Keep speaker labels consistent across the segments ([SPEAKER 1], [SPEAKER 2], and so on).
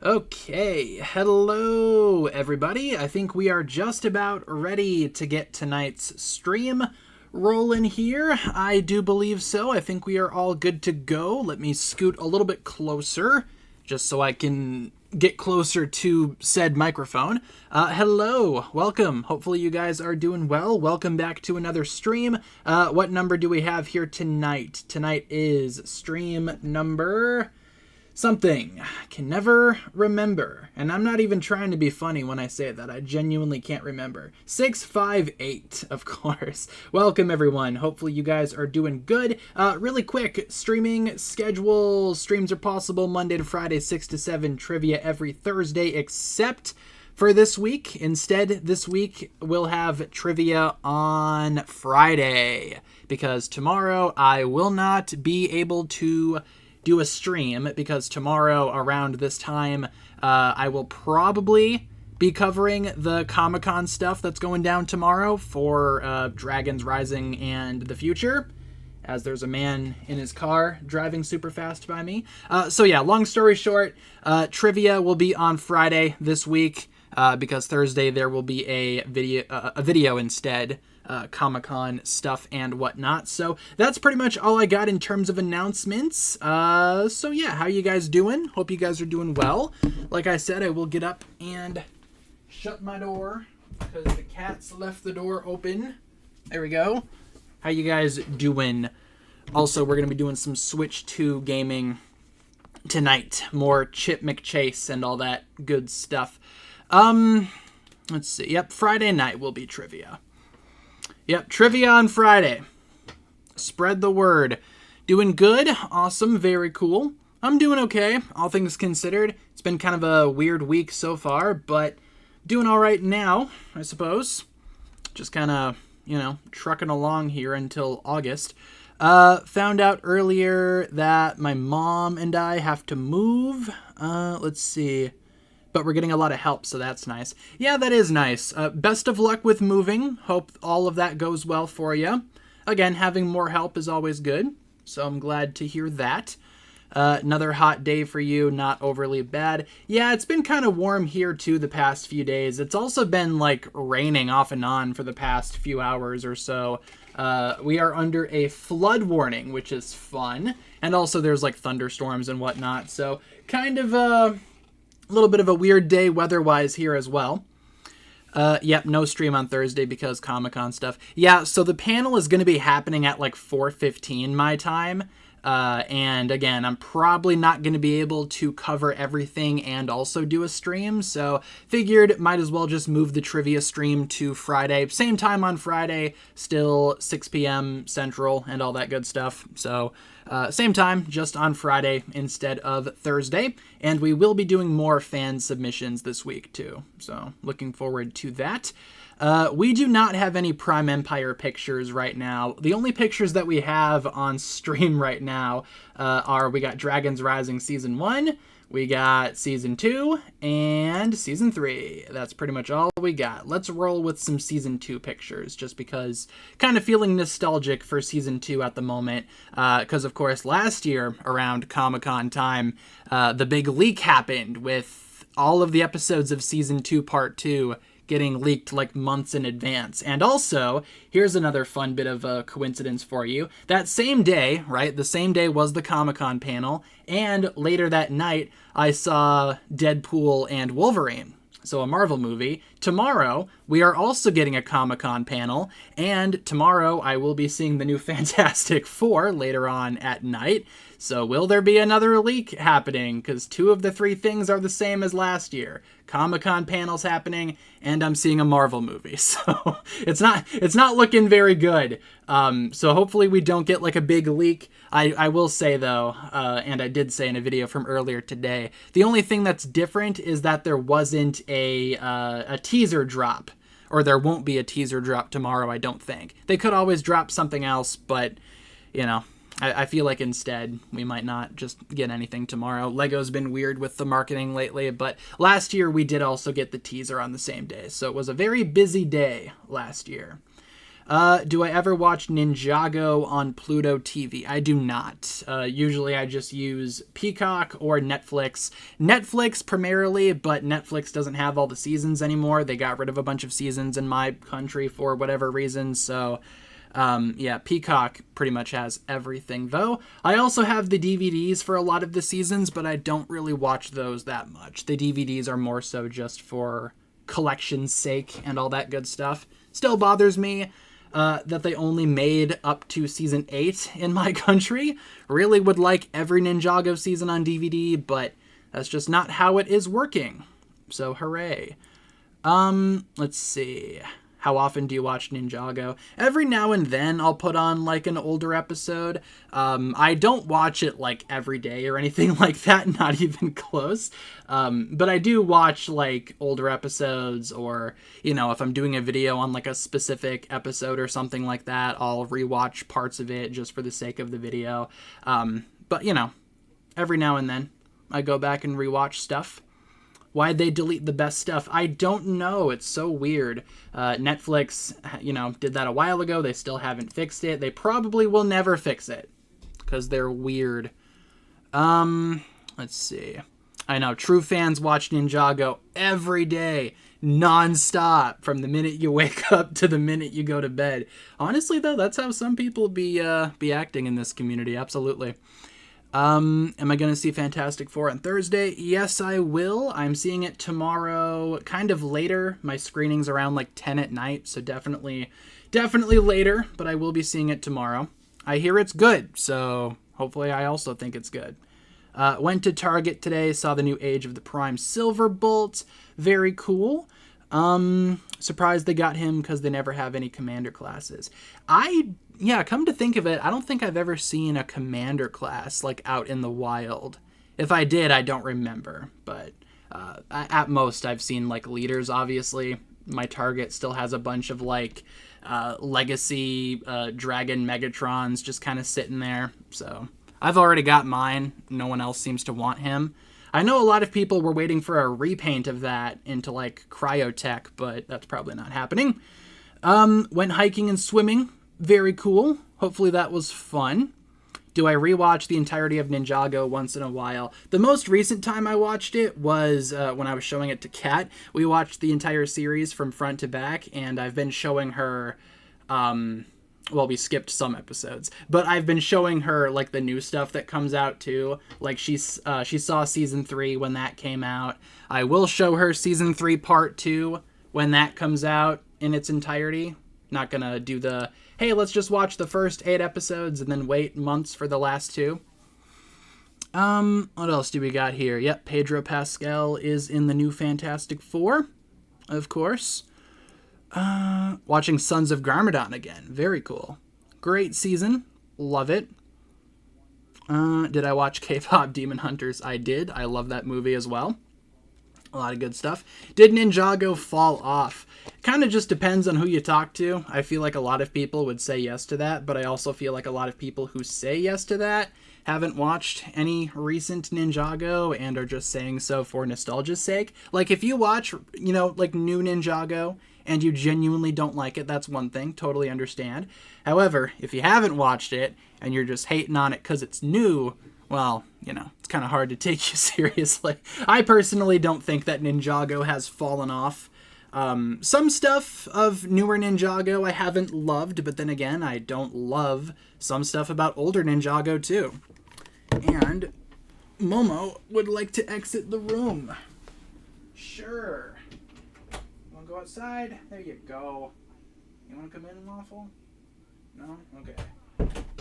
[SPEAKER 1] Okay, hello everybody. I think we are just about ready to get tonight's stream rolling here. I do believe so. I think we are all good to go. Let me scoot a little bit closer just so I can get closer to said microphone. Hello, welcome. Hopefully you guys are doing well. Welcome back to another stream. What number do we have here tonight? Tonight is stream number something. I can never remember. And I'm not even trying to be funny when I say that. I genuinely can't remember. 658, of course. Welcome, everyone. Hopefully you guys are doing good. Really quick, streaming schedule. Streams are possible Monday to Friday, 6 to 7. Trivia every Thursday, except for this week. Instead, this week we'll have trivia on Friday, because tomorrow I will not be able to do a stream, because tomorrow around this time I will probably be covering the Comic-Con stuff that's going down tomorrow for Dragons Rising and the future, as there's a man in his car driving super fast by me. So yeah, long story short, trivia will be on Friday this week, because Thursday there will be a video instead. Comic-Con stuff and whatnot. So that's pretty much all I got in terms of announcements. So yeah, how you guys doing? Hope you guys are doing well. Like I said, I will get up and shut my door because the cats left the door open. There we go. How you guys doing? Also, we're going to be doing some Switch 2 gaming tonight. More Chip McChase and all that good stuff. Let's see. Yep, Friday night will be trivia. Yep, trivia on Friday. Spread the word. Doing good. Awesome. Very cool. I'm doing okay, all things considered. It's been kind of a weird week so far, but doing all right now, I suppose. Just kind of, trucking along here until August. Found out earlier that my mom and I have to move. Let's see. But we're getting a lot of help, so that's nice. Yeah, that is nice. Best of luck with moving. Hope all of that goes well for you. Again, having more help is always good, so I'm glad to hear that. Another hot day for you, not overly bad. Yeah, it's been kind of warm here, too, the past few days. It's also been, raining off and on for the past few hours or so. We are under a flood warning, which is fun. And also there's, thunderstorms and whatnot, so kind of a little bit of a weird day weather-wise here as well. Yep, no stream on Thursday because Comic-Con stuff. Yeah, so the panel is going to be happening at 4:15 my time. And again, I'm probably not going to be able to cover everything and also do a stream, so figured might as well just move the trivia stream to Friday. Same time on Friday, still 6 p.m. Central and all that good stuff. So same time, just on Friday instead of Thursday. And we will be doing more fan submissions this week too, so looking forward to that. We do not have any Prime Empire pictures right now. The only pictures that we have on stream right now we got Dragons Rising Season 1, we got Season 2, and Season 3. That's pretty much all we got. Let's roll with some Season 2 pictures, just because kind of feeling nostalgic for Season 2 at the moment. Because, of course, last year, around Comic-Con time, the big leak happened with all of the episodes of Season 2 Part 2 getting leaked months in advance. And also, here's another fun bit of a coincidence for you. That same day, right, the same day was the Comic-Con panel, and later that night, I saw Deadpool and Wolverine, so a Marvel movie. Tomorrow, we are also getting a Comic-Con panel, and tomorrow I will be seeing the new Fantastic Four later on at night. So will there be another leak happening? Because 2 of the 3 things are the same as last year. Comic-Con panels happening, and I'm seeing a Marvel movie. So it's not looking very good. So hopefully we don't get a big leak. I will say though, and I did say in a video from earlier today, the only thing that's different is that there wasn't a teaser drop. Or there won't be a teaser drop tomorrow, I don't think. They could always drop something else, but, I feel like instead we might not just get anything tomorrow. Lego's been weird with the marketing lately, but last year we did also get the teaser on the same day, so it was a very busy day last year. Do I ever watch Ninjago on Pluto TV? I do not. Usually I just use Peacock or Netflix. Netflix primarily, but Netflix doesn't have all the seasons anymore. They got rid of a bunch of seasons in my country for whatever reason, so Yeah, Peacock pretty much has everything, though. I also have the DVDs for a lot of the seasons, but I don't really watch those that much. The DVDs are more so just for collection's sake and all that good stuff. Still bothers me that they only made up to season 8 in my country. Really would like every Ninjago season on DVD, but that's just not how it is working. So hooray. Let's see. How often do you watch Ninjago? Every now and then I'll put on like an older episode. I don't watch it like every day or anything like that, not even close. But I do watch like older episodes, or, you know, if I'm doing a video on like a specific episode or something like that, I'll rewatch parts of it just for the sake of the video. But, you know, every now and then I go back and rewatch stuff. Why'd they delete the best stuff? I don't know. It's so weird. Netflix, you know, did that a while ago. They still haven't fixed it. They probably will never fix it because they're weird. Let's see. I know. True fans watch Ninjago every day, non-stop, from the minute you wake up to the minute you go to bed. Honestly, though, that's how some people be acting in this community. Absolutely. Am I going to see Fantastic Four on Thursday? Yes, I will. I'm seeing it tomorrow, kind of later. My screening's around like 10 at night, so definitely later, but I will be seeing it tomorrow. I hear it's good, so hopefully I also think it's good. Went to Target today, saw the new Age of the Prime Silverbolt. Very cool. Surprised they got him because they never have any commander classes. Come to think of it, I don't think I've ever seen a commander class like out in the wild. If I did, I don't remember, but at most I've seen like leaders. Obviously my Target still has a bunch of like legacy dragon Megatrons just kind of sitting there, so I've already got mine. No one else seems to want him. I know a lot of people were waiting for a repaint of that into like cryotech, but that's probably not happening. Went hiking and swimming. Very cool. Hopefully that was fun. Do I rewatch the entirety of Ninjago once in a while? The most recent time I watched it was when I was showing it to Kat. We watched the entire series from front to back, and I've been showing her... well, we skipped some episodes, but I've been showing her like the new stuff that comes out too. Like she saw season 3 when that came out. I will show her season 3 part 2 when that comes out in its entirety. Not gonna do the, hey, let's just watch the first 8 episodes and then wait months for the last 2. What else do we got here? Yep, Pedro Pascal is in the new Fantastic Four, of course. Watching Sons of Garmadon again. Very cool. Great season. Love it. Did I watch K-pop Demon Hunters? I did. I love that movie as well. A lot of good stuff. Did Ninjago fall off? Kind of just depends on who you talk to. I feel like a lot of people would say yes to that, but I also feel like a lot of people who say yes to that haven't watched any recent Ninjago and are just saying so for nostalgia's sake. Like, if you watch, you know, like new Ninjago and you genuinely don't like it, that's one thing. Totally understand. However, if you haven't watched it and you're just hating on it because it's new, well, you know, it's kind of hard to take you seriously. I personally don't think that Ninjago has fallen off. Some stuff of newer Ninjago I haven't loved, but then again, I don't love some stuff about older Ninjago too. And Momo would like to exit the room. Sure. Want to go outside? There you go. You want to come in, Waffle? No? Okay.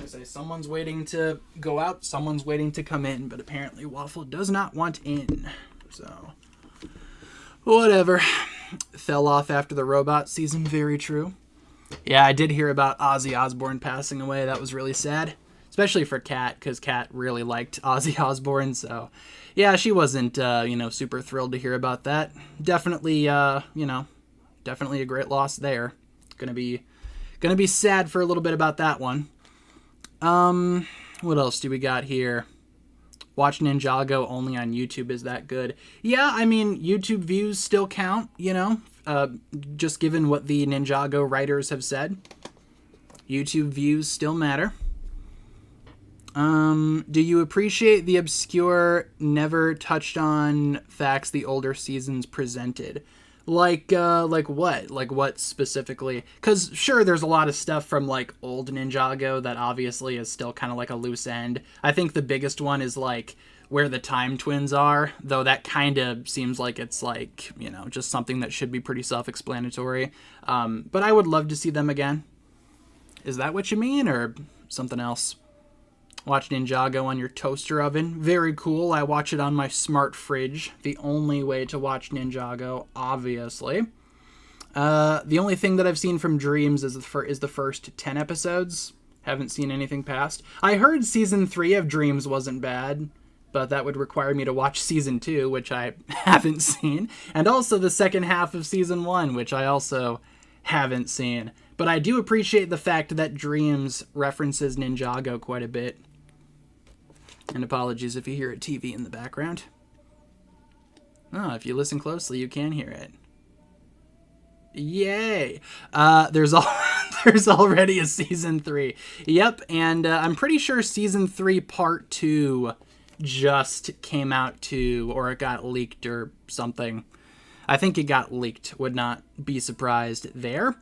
[SPEAKER 1] I say someone's waiting to go out, someone's waiting to come in, but apparently Waffle does not want in. So, whatever. Fell off after the robot season, very true. Yeah, I did hear about Ozzy Osbourne passing away. That was really sad, especially for Kat, because Kat really liked Ozzy Osbourne. So, yeah, she wasn't, super thrilled to hear about that. Definitely, definitely a great loss there. Gonna be sad for a little bit about that one. What else do we got here? Watch Ninjago only on YouTube, is that good? Yeah, I mean, YouTube views still count, you know, just given what the Ninjago writers have said. YouTube views still matter. Do you appreciate the obscure, never touched on facts the older seasons presented? Like what? Like what specifically? Because sure, there's a lot of stuff from like old Ninjago that obviously is still kind of like a loose end. I think the biggest one is like where the time twins are, though that kind of seems like it's like, you know, just something that should be pretty self-explanatory. But I would love to see them again. Is that what you mean, or something else? Watch Ninjago on your toaster oven. Very cool. I watch it on my smart fridge. The only way to watch Ninjago, obviously. The only thing that I've seen from Dreams is the first 10 episodes. Haven't seen anything past. I heard season 3 of Dreams wasn't bad, but that would require me to watch season 2, which I haven't seen. And also the second half of season 1, which I also haven't seen. But I do appreciate the fact that Dreams references Ninjago quite a bit. And apologies if you hear a TV in the background. Oh, if you listen closely, you can hear it. Yay! There's already a season 3. Yep, and I'm pretty sure season 3 part 2 just came out too, or it got leaked or something. I think it got leaked. Would not be surprised there.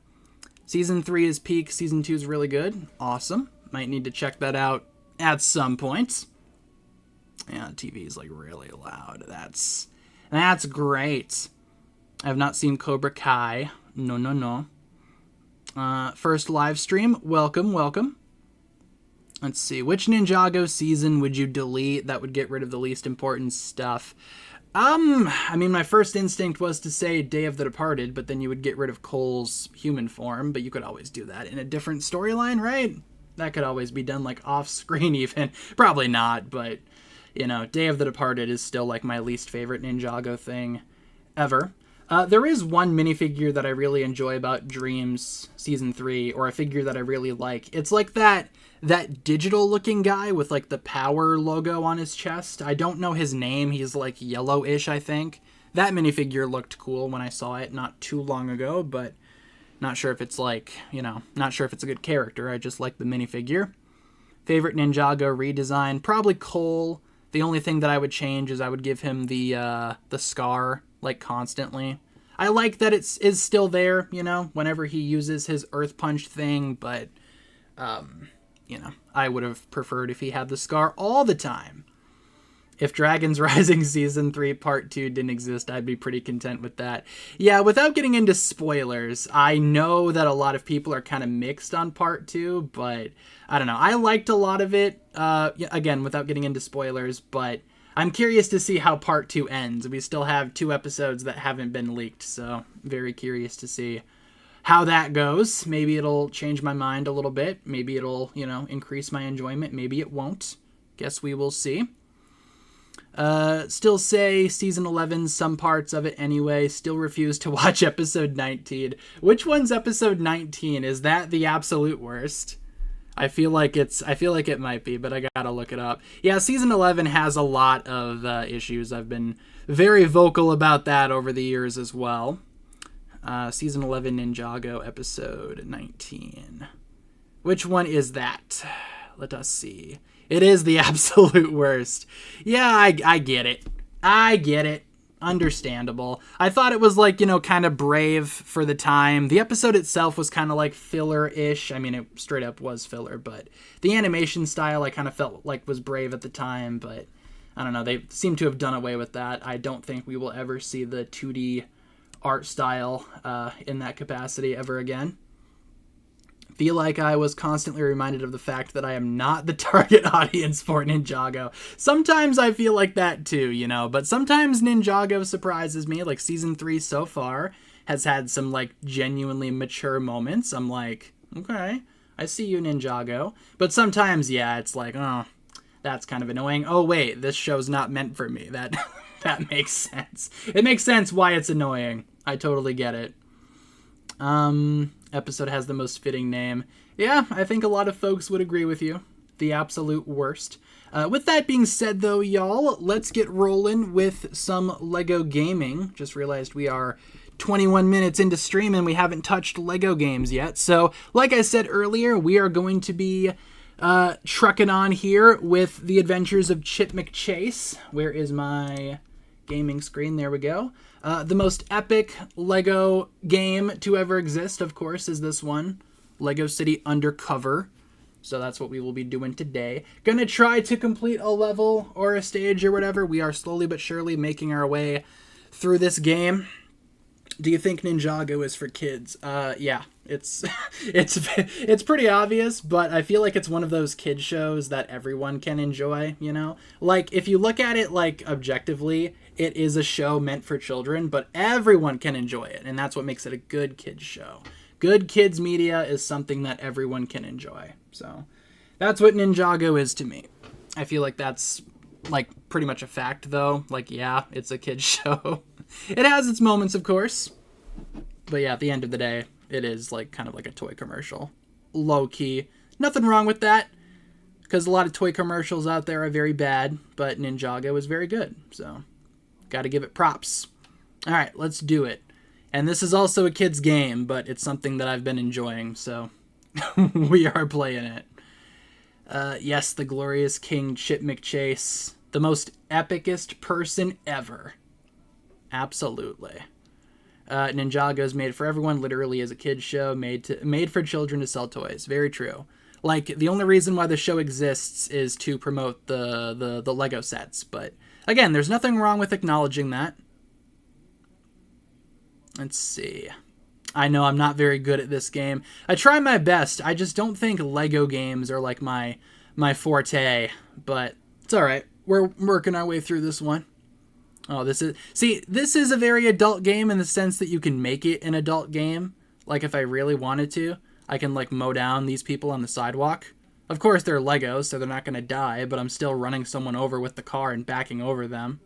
[SPEAKER 1] Season 3 is peak. Season 2 is really good. Awesome. Might need to check that out at some point. Yeah, TV is like really loud. That's great. I have not seen Cobra Kai. No. First live stream. Welcome. Let's see. Which Ninjago season would you delete that would get rid of the least important stuff? I mean, my first instinct was to say Day of the Departed, but then you would get rid of Cole's human form, but you could always do that in a different storyline, right? That could always be done, like, off-screen even. Probably not, but, you know, Day of the Departed is still, like, my least favorite Ninjago thing ever. There is one minifigure that I really enjoy about Dreams Season 3, or a figure that I really like. It's like that digital-looking guy with, like, the power logo on his chest. I don't know his name. He's, like, yellowish, I think. That minifigure looked cool when I saw it not too long ago, but not sure if it's, like, you know, not sure if it's a good character. I just like the minifigure. Favorite Ninjago redesign? Probably Cole. The only thing that I would change is I would give him the scar, like, constantly. I like that it is still there, you know, whenever he uses his Earth Punch thing, but, you know, I would have preferred if he had the scar all the time. If Dragon's Rising Season 3 Part 2 didn't exist, I'd be pretty content with that. Yeah, without getting into spoilers, I know that a lot of people are kind of mixed on Part 2, but I don't know. I liked a lot of it, again, without getting into spoilers, but I'm curious to see how Part 2 ends. We still have 2 episodes that haven't been leaked, so very curious to see how that goes. Maybe it'll change my mind a little bit. Maybe it'll, you know, increase my enjoyment. Maybe it won't. Guess we will see. Still say Season 11, some parts of it anyway. Still refuse to watch Episode 19. Which one's Episode 19? Is that the absolute worst? I feel like it might be, but I gotta look it up. Yeah, Season 11 has a lot of issues. I've been very vocal about that over the years as well. Season 11 Ninjago, Episode 19. Which one is that? Let us see. It is the absolute worst. Yeah, I get it. Understandable. I thought it was, like, you know, kind of brave for the time. The episode itself was kind of like filler-ish. I mean, it straight up was filler, but the animation style I kind of felt like was brave at the time, but I don't know. They seem to have done away with that. I don't think we will ever see the 2D art style in that capacity ever again. Feel like I was constantly reminded of the fact that I am not the target audience for Ninjago. Sometimes I feel like that too, you know, but sometimes Ninjago surprises me. Like Season 3 so far has had some, like, genuinely mature moments. I'm like, okay, I see you, Ninjago. But sometimes, yeah, it's like, oh, that's kind of annoying. Oh, wait, this show's not meant for me. That makes sense. It makes sense why it's annoying. I totally get it. Episode has the most fitting name. Yeah, I think a lot of folks would agree with you. The absolute worst. With that being said, though, y'all, let's get rolling with some Lego gaming. Just realized we are 21 minutes into stream and we haven't touched Lego games yet. So, like I said earlier, we are going to be trucking on here with the adventures of Chip McChase. Where is my gaming screen. There we go. The most epic Lego game to ever exist, of course, is this one. Lego City Undercover. So that's what we will be doing today. Gonna try to complete a level or a stage or whatever. We are slowly but surely making our way through this game. Do you think Ninjago is for kids? Yeah, it's it's pretty obvious, but I feel like it's one of those kid shows that everyone can enjoy, you know? Like, if you look at it, like, objectively, it is a show meant for children, but everyone can enjoy it, and that's what makes it a good kids show. Good kids media is something that everyone can enjoy. So that's what Ninjago is to me. I feel like that's, like, pretty much a fact, though. Like, yeah, it's a kids show. It has its moments, of course. But yeah, at the end of the day, it is, like, kind of like a toy commercial. Low-key. Nothing wrong with that, because a lot of toy commercials out there are very bad, but Ninjago is very good. So, gotta give it props. All right, let's do it. And this is also a kid's game, but it's something that I've been enjoying, so we are playing it. Yes, the glorious King Chip McChase. The most epicest person ever. Absolutely. Ninjago is made for everyone, literally as a kid's show, made for children to sell toys. Very true. Like, the only reason why the show exists is to promote the Lego sets, but again, there's nothing wrong with acknowledging that. Let's see. I know I'm not very good at this game. I try my best. I just don't think Lego games are like my forte, but it's all right. We're working our way through this one. Oh, this is a very adult game in the sense that you can make it an adult game. Like, if I really wanted to, I can, like, mow down these people on the sidewalk. Of course, they're Legos, so they're not going to die, but I'm still running someone over with the car and backing over them.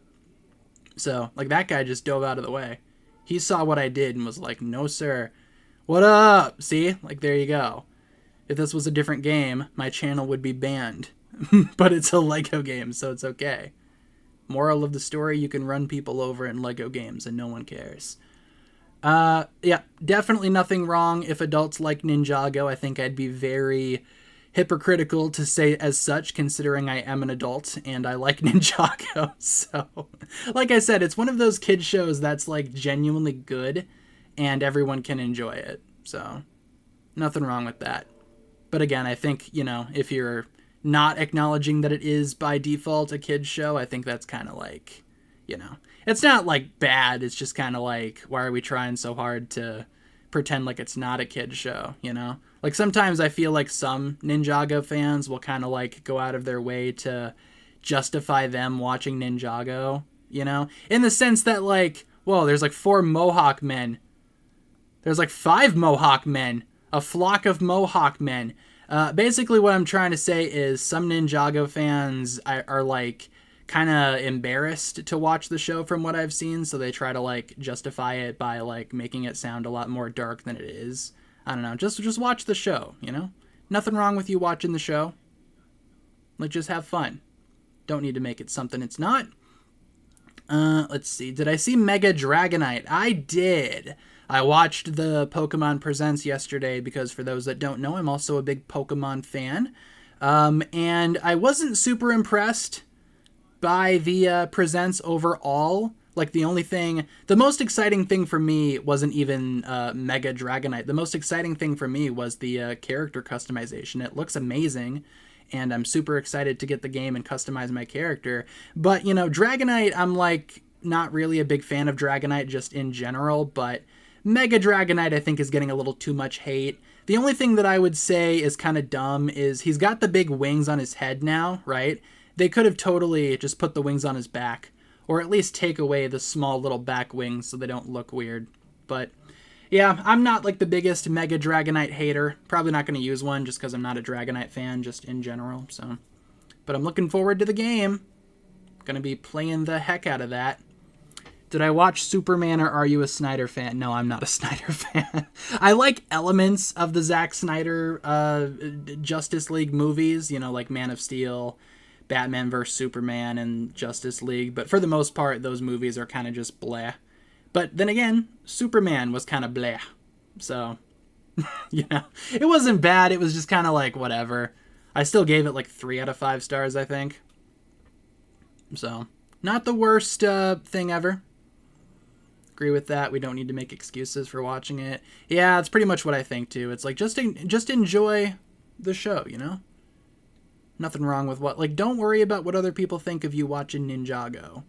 [SPEAKER 1] So, like, that guy just dove out of the way. He saw what I did and was like, no, sir. What up? See? Like, there you go. If this was a different game, my channel would be banned. But it's a Lego game, so it's okay. Moral of the story, you can run people over in Lego games and no one cares. Yeah, definitely nothing wrong if adults like Ninjago. I think I'd be very hypocritical to say as such, considering I am an adult and I like Ninjago. So, like I said, it's one of those kid shows that's, like, genuinely good and everyone can enjoy it. So, nothing wrong with that. But again, I think, you know, if you're not acknowledging that it is by default a kid's show, I think that's kind of like, you know, it's not like bad. It's just kind of like, why are we trying so hard to pretend like it's not a kid's show, you know? Like, sometimes I feel like some Ninjago fans will kind of, like, go out of their way to justify them watching Ninjago, you know? In the sense that, like, whoa, there's, like, 4 Mohawk men. There's, like, 5 Mohawk men. A flock of Mohawk men. Basically, what I'm trying to say is some Ninjago fans are like, kind of embarrassed to watch the show from what I've seen, so they try to, like, justify it by, like, making it sound a lot more dark than it is. I don't know, just watch the show, you know? Nothing wrong with you watching the show. Like, just have fun. Don't need to make it something it's not. Let's see, did I see Mega Dragonite? I did. I watched the Pokemon Presents yesterday because, for those that don't know, I'm also a big Pokemon fan. And I wasn't super impressed by the Presents overall. Like, the most exciting thing for me wasn't even Mega Dragonite. The most exciting thing for me was the character customization. It looks amazing, and I'm super excited to get the game and customize my character. But, you know, Dragonite, I'm, like, not really a big fan of Dragonite just in general, but Mega Dragonite, I think, is getting a little too much hate. The only thing that I would say is kind of dumb is he's got the big wings on his head now, right? They could have totally just put the wings on his back, or at least take away the small little back wings so they don't look weird. But yeah, I'm not, like, the biggest Mega Dragonite hater. Probably not going to use one just because I'm not a Dragonite fan just in general. So, but I'm looking forward to the game. Going to be playing the heck out of that. Did I watch Superman, or are you a Snyder fan? No, I'm not a Snyder fan. I like elements of the Zack Snyder Justice League movies, you know, like Man of Steel, Batman vs. Superman, and Justice League. But for the most part, those movies are kind of just bleh. But then again, Superman was kind of bleh. So, you know, it wasn't bad. It was just kind of like whatever. I still gave it like 3 out of 5 stars, I think. So, Not the worst thing ever. Agree with that. We don't need to make excuses for watching it. Yeah, it's pretty much what I think too. It's like just enjoy the show, you know? Nothing wrong with don't worry about what other people think of you watching Ninjago.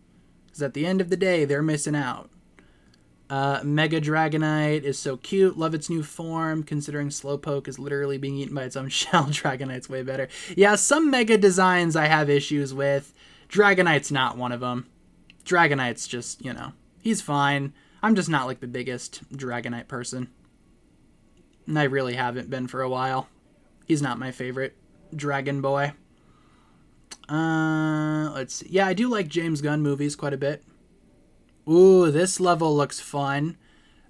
[SPEAKER 1] Because at the end of the day, they're missing out. Mega Dragonite is so cute. Love its new form. Considering Slowpoke is literally being eaten by its own shell, Dragonite's way better. Yeah, some Mega designs I have issues with. Dragonite's not one of them. Dragonite's just, you know, he's fine. I'm just not like the biggest Dragonite person. And I really haven't been for a while. He's not my favorite Dragon Boy. Let's see. Yeah, I do like James Gunn movies quite a bit. Ooh, this level looks fun.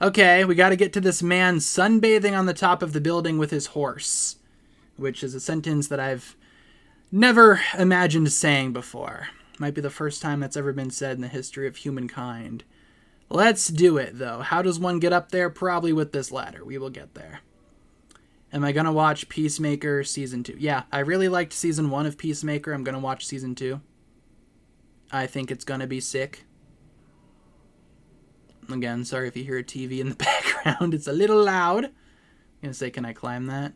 [SPEAKER 1] Okay, we got to get to this man sunbathing on the top of the building with his horse, which is a sentence that I've never imagined saying before. Might be the first time that's ever been said in the history of humankind. Let's do it, though. How does one get up there? Probably with this ladder. We will get there. Am I going to watch Peacemaker Season 2? Yeah, I really liked Season 1 of Peacemaker. I'm going to watch Season 2. I think it's going to be sick. Again, sorry if you hear a TV in the background. It's a little loud. I'm going to say, can I climb that?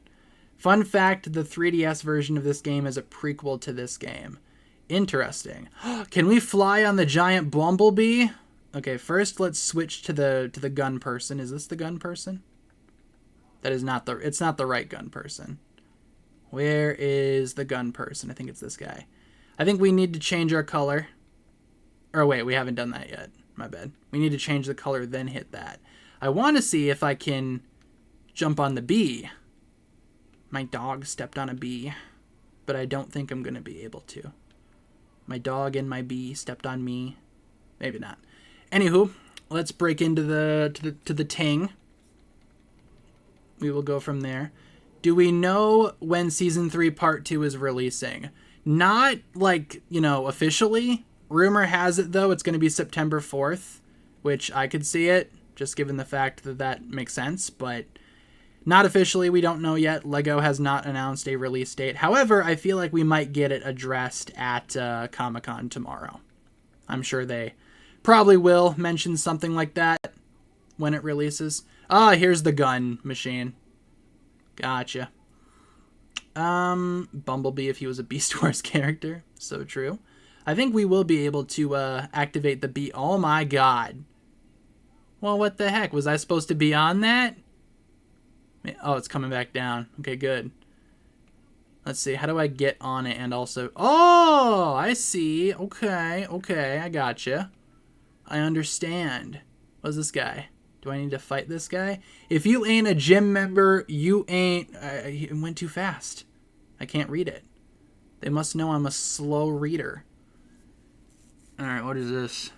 [SPEAKER 1] Fun fact, the 3DS version of this game is a prequel to this game. Interesting. Can we fly on the giant bumblebee? Okay, first let's switch to the gun person. Is this the gun person? That is not it's not the right gun person. Where is the gun person? I think it's this guy. I think we need to change our color. Or wait, we haven't done that yet. My bad. We need to change the color, then hit that. I want to see if I can jump on the bee. My dog stepped on a bee, but I don't think I'm going to be able to. My dog and my bee stepped on me. Maybe not. Anywho, let's break into the ting. We will go from there. Do we know when Season 3 Part 2 is releasing? Not, like, you know, officially. Rumor has it, though, it's going to be September 4th, which I could see it, just given the fact that that makes sense, but not officially. We don't know yet. LEGO has not announced a release date. However, I feel like we might get it addressed at Comic-Con tomorrow. I'm sure they probably will mention something like that when it releases. Ah, here's the gun machine. Gotcha. Bumblebee if he was a Beast Wars character. So true. I think we will be able to activate the bee. Oh my god. Well, what the heck? Was I supposed to be on that? Oh, it's coming back down. Okay, good. Let's see. How do I get on it and also... Oh, I see. Okay, I gotcha. I understand. What's this guy? Do I need to fight this guy? If you ain't a gym member, you ain't... it went too fast. I can't read it. They must know I'm a slow reader. Alright, what is this?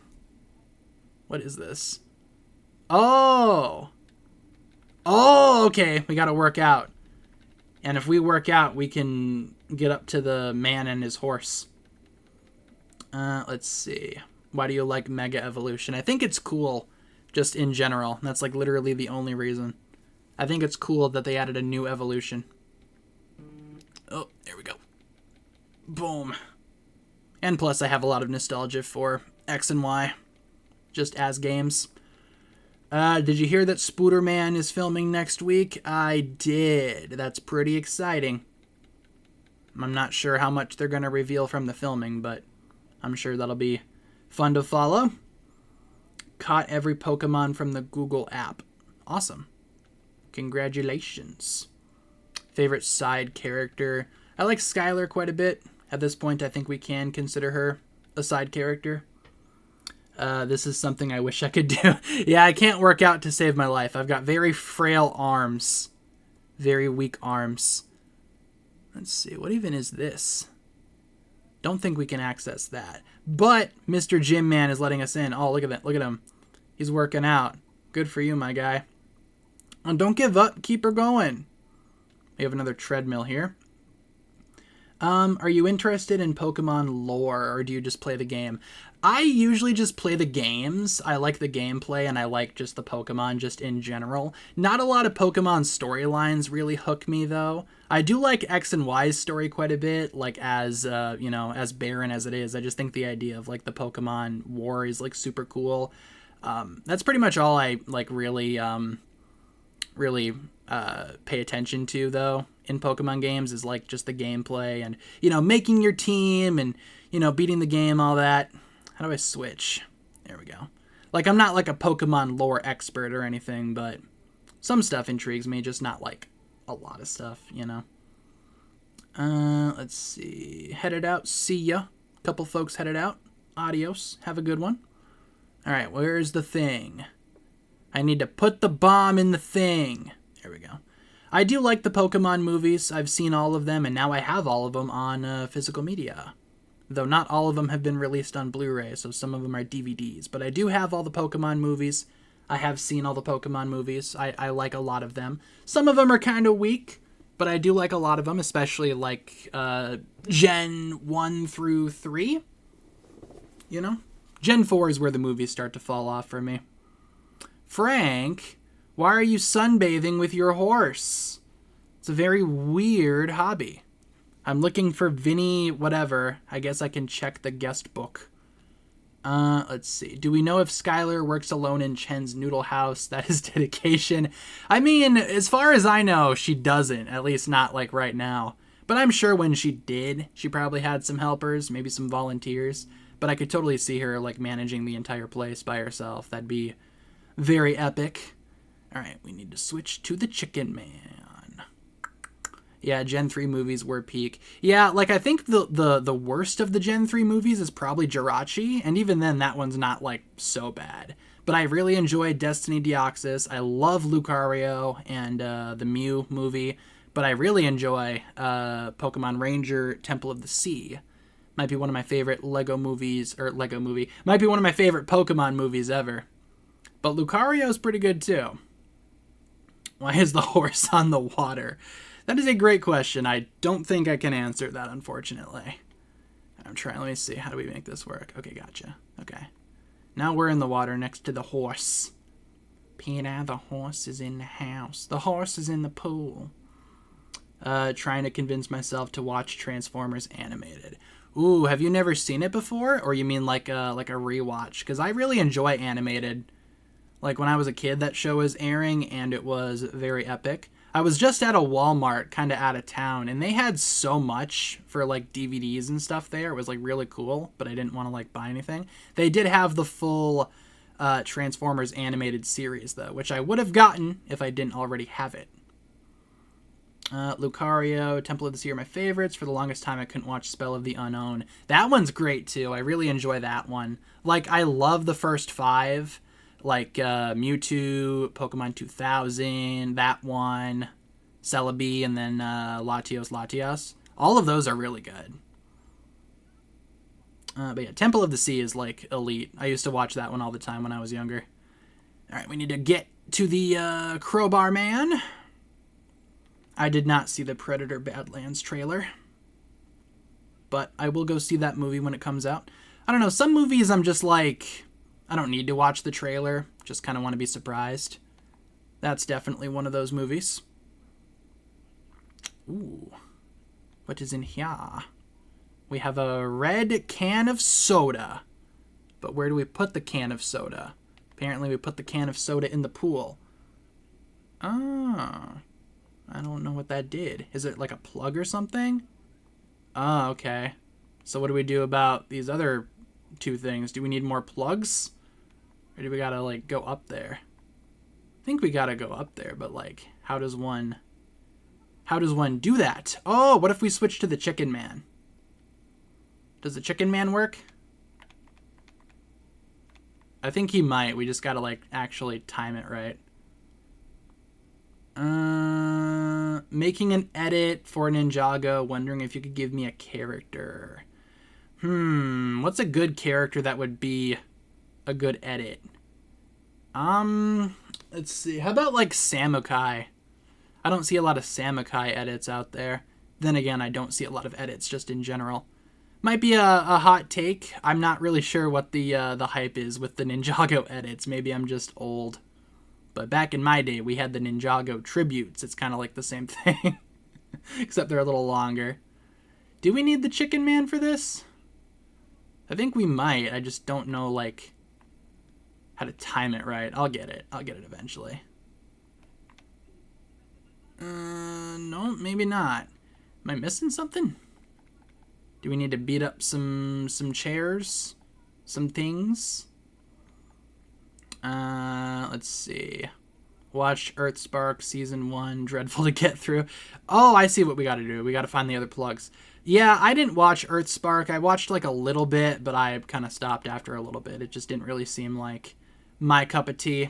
[SPEAKER 1] What is this? Oh! Oh, okay. We gotta work out. And if we work out, we can get up to the man and his horse. Let's see. Why do you like Mega Evolution? I think it's cool, just in general. That's like literally the only reason. I think it's cool that they added a new evolution. Oh, there we go. Boom. And plus, I have a lot of nostalgia for X and Y, just as games. Did you hear that Spooderman is filming next week? I did. That's pretty exciting. I'm not sure how much they're going to reveal from the filming, but I'm sure that'll be fun to follow. Caught every Pokemon from the Google app. Awesome. Congratulations. Favorite side character? I like Skylar quite a bit. At this point, I think we can consider her a side character. This is something I wish I could do. Yeah, I can't work out to save my life. I've got very frail arms. Very weak arms. Let's see, what even is this? Don't think we can access that. But Mr. Gym Man is letting us in. Oh, look at that. Look at him. He's working out. Good for you, my guy. And don't give up. Keep her going. We have another treadmill here. Are you interested in Pokemon lore, or do you just play the game? I usually just play the games. I like the gameplay, and I like just the Pokemon just in general. Not a lot of Pokemon storylines really hook me, though. I do like X and Y's story quite a bit, like as, as barren as it is. I just think the idea of, like, the Pokemon war is, like, super cool. That's pretty much all I, like, really pay attention to, though, in Pokemon games is like just the gameplay and, making your team and, beating the game, all that. How do I switch? There we go. Like, I'm not like a Pokemon lore expert or anything, but some stuff intrigues me, just not like a lot of stuff, Let's see. Headed out. See ya. Couple folks headed out. Adios. Have a good one. All right, where's the thing? I need to put the bomb in the thing. There we go. I do like the Pokemon movies. I've seen all of them, and now I have all of them on physical media. Though not all of them have been released on Blu-ray, so some of them are DVDs. But I do have all the Pokemon movies. I have seen all the Pokemon movies. I like a lot of them. Some of them are kind of weak, but I do like a lot of them, especially like Gen 1 through 3. Gen 4 is where the movies start to fall off for me. Frank, why are you sunbathing with your horse? It's a very weird hobby. I'm looking for Vinny whatever. I guess I can check the guest book. Let's see. Do we know if Skylar works alone in Chen's noodle house? That is dedication. I mean, as far as I know, she doesn't. At least not like right now. But I'm sure when she did, she probably had some helpers, maybe some volunteers. But I could totally see her like managing the entire place by herself. That'd be very epic. All right, we need to switch to the Chicken Man. Yeah, Gen 3 movies were peak. Yeah, like I think the worst of the Gen 3 movies is probably Jirachi, and even then that one's not like so bad. But I really enjoyed Destiny Deoxys. I love Lucario and the Mew movie, but I really enjoy Pokemon Ranger Temple of the Sea. Might be one of my favorite might be one of my favorite Pokemon movies ever. But Lucario's pretty good too. Why is the horse on the water? That is a great question. I don't think I can answer that, unfortunately. I'm trying. Let me see. How do we make this work? Okay, gotcha. Okay. Now we're in the water next to the horse. Peter, the horse is in the house. The horse is in the pool. Trying to convince myself to watch Transformers animated. Ooh, have you never seen it before? Or you mean like a rewatch? Because I really enjoy animated. Like, when I was a kid, that show was airing, and it was very epic. I was just at a Walmart, kind of out of town, and they had so much for, like, DVDs and stuff there. It was, like, really cool, but I didn't want to, like, buy anything. They did have the full Transformers animated series, though, which I would have gotten if I didn't already have it. Lucario, Temple of the Sea are my favorites. For the longest time, I couldn't watch Spell of the Unknown. That one's great, too. I really enjoy that one. Like, I love the first 5. Like Mewtwo, Pokemon 2000, that one, Celebi, and then Latios. All of those are really good. But yeah, Temple of the Sea is like elite. I used to watch that one all the time when I was younger. All right, we need to get to the Crowbar Man. I did not see the Predator Badlands trailer, but I will go see that movie when it comes out. I don't know, some movies I'm just like, I don't need to watch the trailer, just kind of want to be surprised. That's definitely one of those movies. Ooh, what is in here? We have a red can of soda. But where do we put the can of soda? Apparently we put the can of soda in the pool. Ah, I don't know what that did. Is it like a plug or something? Oh, okay. So what do we do about these other 2 things? Do we need more plugs? Or do we gotta, like, go up there? I think we gotta go up there, but, like, how does one do that? Oh, what if we switch to the Chicken Man? Does the Chicken Man work? I think he might. We just gotta, like, actually time it right. Making an edit for Ninjago, wondering if you could give me a character. What's a good character that would be a good edit? Let's see. How about like Samukai? I don't see a lot of Samukai edits out there. Then again, I don't see a lot of edits just in general. Might be a hot take. I'm not really sure what the hype is with the Ninjago edits. Maybe I'm just old. But back in my day, we had the Ninjago tributes. It's kind of like the same thing. Except they're a little longer. Do we need the Chicken Man for this? I think we might. I just don't know, like, how to time it right. I'll get it. I'll get it eventually. No, maybe not. Am I missing something? Do we need to beat up some chairs? Some things? Let's see. Watch Earthspark Season 1. Dreadful to get through. Oh, I see what we gotta do. We gotta find the other plugs. Yeah, I didn't watch Earthspark. I watched like a little bit, but I kind of stopped after a little bit. It just didn't really seem like my cup of tea.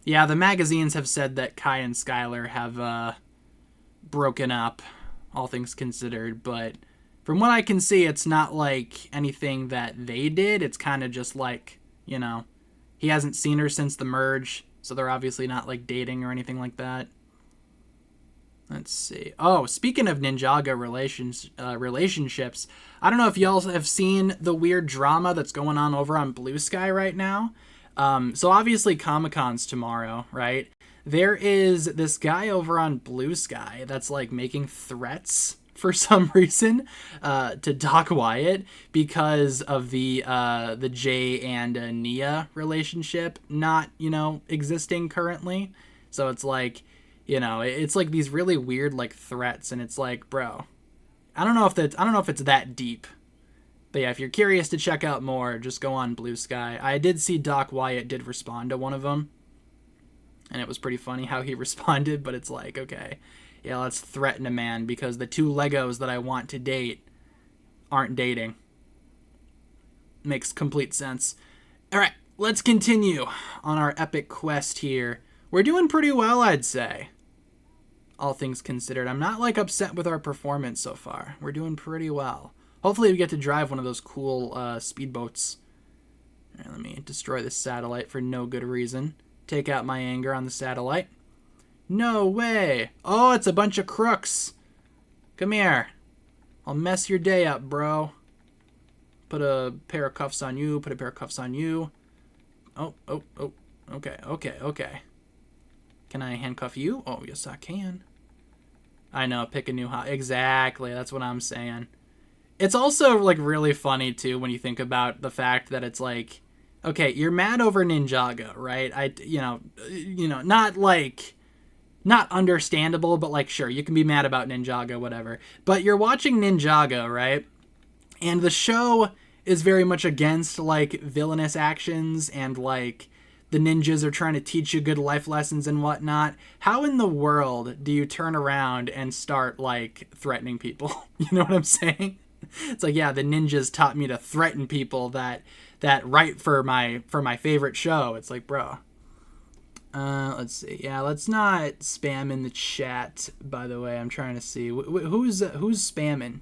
[SPEAKER 1] Yeah, the magazines have said that Kai and Skylar have broken up, all things considered, but from what I can see, it's not like anything that they did. It's kind of just like, you know, he hasn't seen her since the merge, so they're obviously not like dating or anything like that. Let's see. Oh, speaking of Ninjago relationships, I don't know if y'all have seen the weird drama that's going on over on Blue Sky right now. So obviously Comic-Con's tomorrow, right? There is this guy over on Blue Sky that's like making threats for some reason to Doc Wyatt because of the Jay and Nia relationship not, you know, existing currently. So it's like, you know, it's like these really weird like threats, and it's like, bro, I don't know if it's that deep. But yeah, if you're curious to check out more, just go on Blue Sky. I did see Doc Wyatt did respond to one of them, and it was pretty funny how he responded, but it's like, okay, yeah, let's threaten a man because the two Legos that I want to date aren't dating. Makes complete sense. All right, let's continue on our epic quest here. We're doing pretty well, I'd say. All things considered. I'm not like upset with our performance so far. We're doing pretty well. Hopefully we get to drive one of those cool speedboats. All right, let me destroy this satellite for no good reason. Take out my anger on the satellite. No way. Oh, it's a bunch of crooks. Come here. I'll mess your day up, bro. Put a pair of cuffs on you. Put a pair of cuffs on you. Oh. Okay. Can I handcuff you? Oh, yes, I can. I know, pick a new hot. Exactly, that's what I'm saying. It's also, like, really funny, too, when you think about the fact that it's like, okay, you're mad over Ninjago, right? You know, not, like, not understandable, but, like, sure, you can be mad about Ninjago, whatever. But you're watching Ninjago, right? And the show is very much against, like, villainous actions and, like, the ninjas are trying to teach you good life lessons and whatnot. How in the world do you turn around and start, like, threatening people? You know what I'm saying? It's like, yeah, the ninjas taught me to threaten people that write for my favorite show. It's like, bro. Let's see. Yeah, let's not spam in the chat, by the way. I'm trying to see. Who's spamming?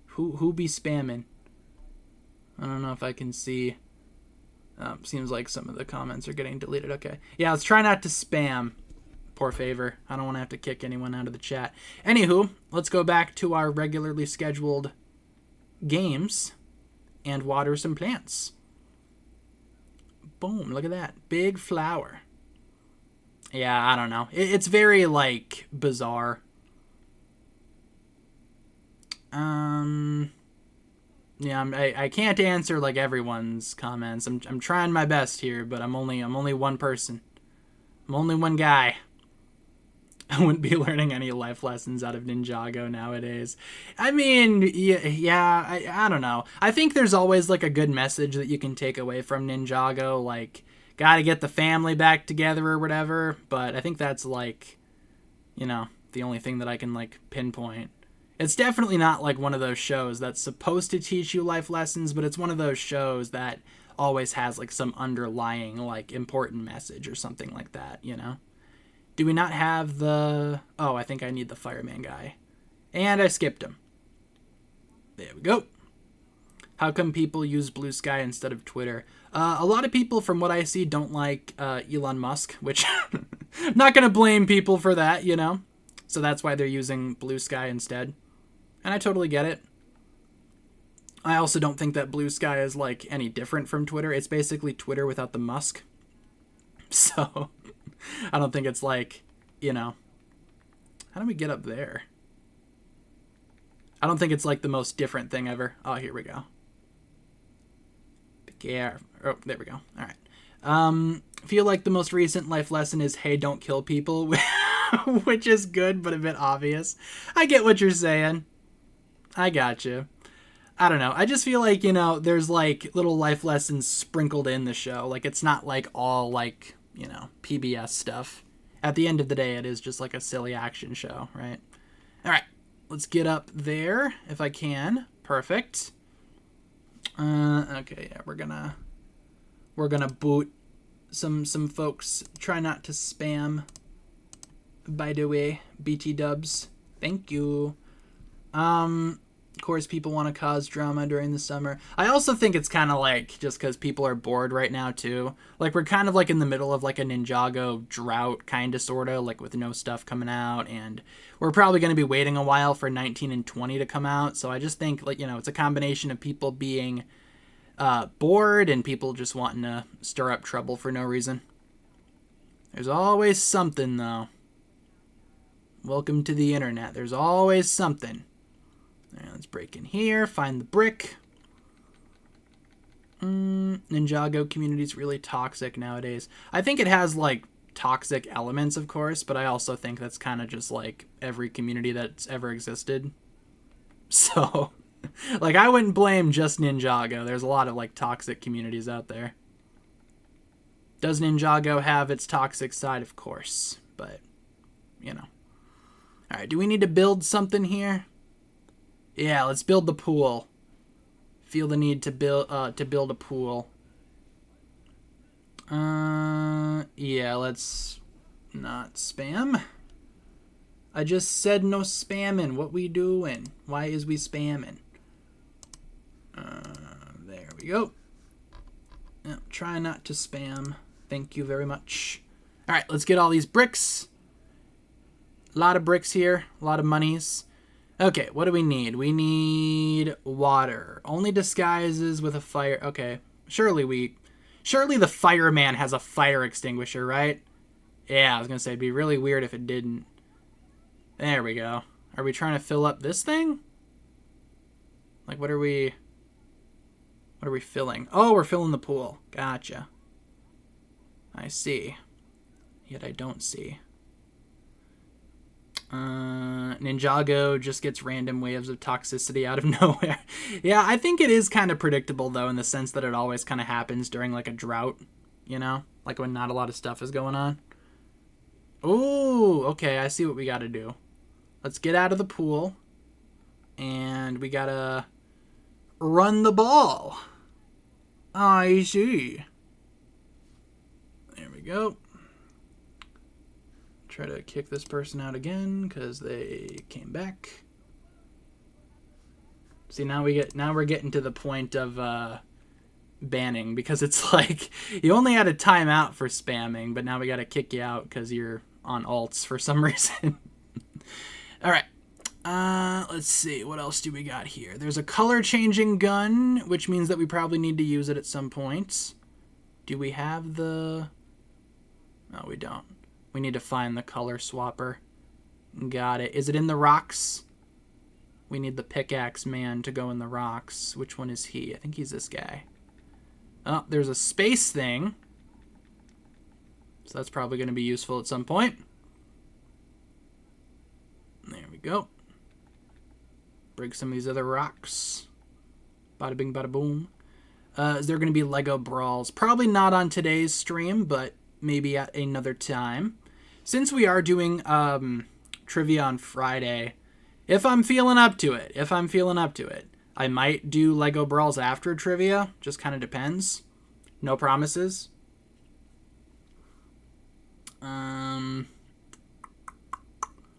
[SPEAKER 1] Who be spamming? I don't know if I can see. Seems like some of the comments are getting deleted. Okay. Yeah, let's try not to spam. Poor favor. I don't want to have to kick anyone out of the chat. Anywho, let's go back to our regularly scheduled games and water some plants. Boom, look at that. Big flower. Yeah, I don't know. It's very, like, bizarre. Yeah, I can't answer, like, everyone's comments. I'm trying my best here, but I'm only one person. I'm only one guy. I wouldn't be learning any life lessons out of Ninjago nowadays. I mean, yeah, I don't know. I think there's always, like, a good message that you can take away from Ninjago, like, gotta get the family back together or whatever, but I think that's, like, you know, the only thing that I can, like, pinpoint. It's definitely not, like, one of those shows that's supposed to teach you life lessons, but it's one of those shows that always has, like, some underlying, like, important message or something like that, you know? Do we not have the... Oh, I think I need the fireman guy. And I skipped him. There we go. How come people use Blue Sky instead of Twitter? A lot of people, from what I see, don't like Elon Musk, which I'm not going to blame people for that, you know? So that's why they're using Blue Sky instead. And I totally get it. I also don't think that Blue Sky is like any different from Twitter. It's basically Twitter without the Musk. So I don't think it's like, you know, how do we get up there? I don't think it's like the most different thing ever. Oh, here we go. Yeah. Oh, there we go. All right. Feel like the most recent life lesson is, hey, don't kill people, which is good, but a bit obvious. I get what you're saying. I got you. I don't know. I just feel like, you know, there's like little life lessons sprinkled in the show. Like it's not like all like, you know, PBS stuff. At the end of the day, it is just like a silly action show, right? All right. Let's get up there if I can. Perfect. Okay, yeah, we're gonna boot some folks. Try not to spam. By the way, BT dubs. Thank you. Of course, people want to cause drama during the summer. I also think it's kind of like just because people are bored right now too. Like we're kind of like in the middle of like a Ninjago drought, kind of sorta, like with no stuff coming out, and we're probably going to be waiting a while for 19 and 20 to come out. So I just think like, you know, it's a combination of people being bored and people just wanting to stir up trouble for no reason. There's always something though. Welcome to the internet. There's always something. Right, let's break in here, find the brick. Ninjago community is really toxic nowadays. I think it has like toxic elements, of course, but I also think that's kind of just like every community that's ever existed. So, like, I wouldn't blame just Ninjago. There's a lot of like toxic communities out there. Does Ninjago have its toxic side? Of course, but you know. All right, do we need to build something here? Yeah, let's build the pool. Feel the need to build a pool. Yeah, let's not spam. I just said no spamming. What we doing? Why is we spamming? There we go. No, try not to spam. Thank you very much. All right, let's get all these bricks. A lot of bricks here. A lot of monies. Okay, what do we need? We need water. Only disguises with a fire. Okay, surely the fireman has a fire extinguisher, right? Yeah, I was gonna say it'd be really weird if it didn't. There we go. Are we trying to fill up this thing? Like, what are we filling? Oh, we're filling the pool. Gotcha. I see. Yet I don't see. Ninjago just gets random waves of toxicity out of nowhere. Yeah, I think it is kind of predictable, though, in the sense that it always kind of happens during, like, a drought, you know? Like, when not a lot of stuff is going on. Ooh, okay, I see what we gotta do. Let's get out of the pool. And we gotta run the ball. I see. There we go. Try to kick this person out again because they came back. See, now we're getting to the point of banning, because it's like you only had a timeout for spamming, but now we got to kick you out because you're on alts for some reason. All right. Let's see. What else do we got here? There's a color changing gun, which means that we probably need to use it at some point. Do we have the... No, we don't. We need to find the color swapper. Got it. Is it in the rocks? We need the pickaxe man to go in the rocks. Which one is he? I think he's this guy. Oh, there's a space thing. So that's probably going to be useful at some point. There we go. Break some of these other rocks. Bada bing, bada boom. Is there going to be Lego brawls? Probably not on today's stream, but maybe at another time. Since we are doing trivia on Friday, if I'm feeling up to it, I might do Lego brawls after trivia. Just kind of depends. No promises.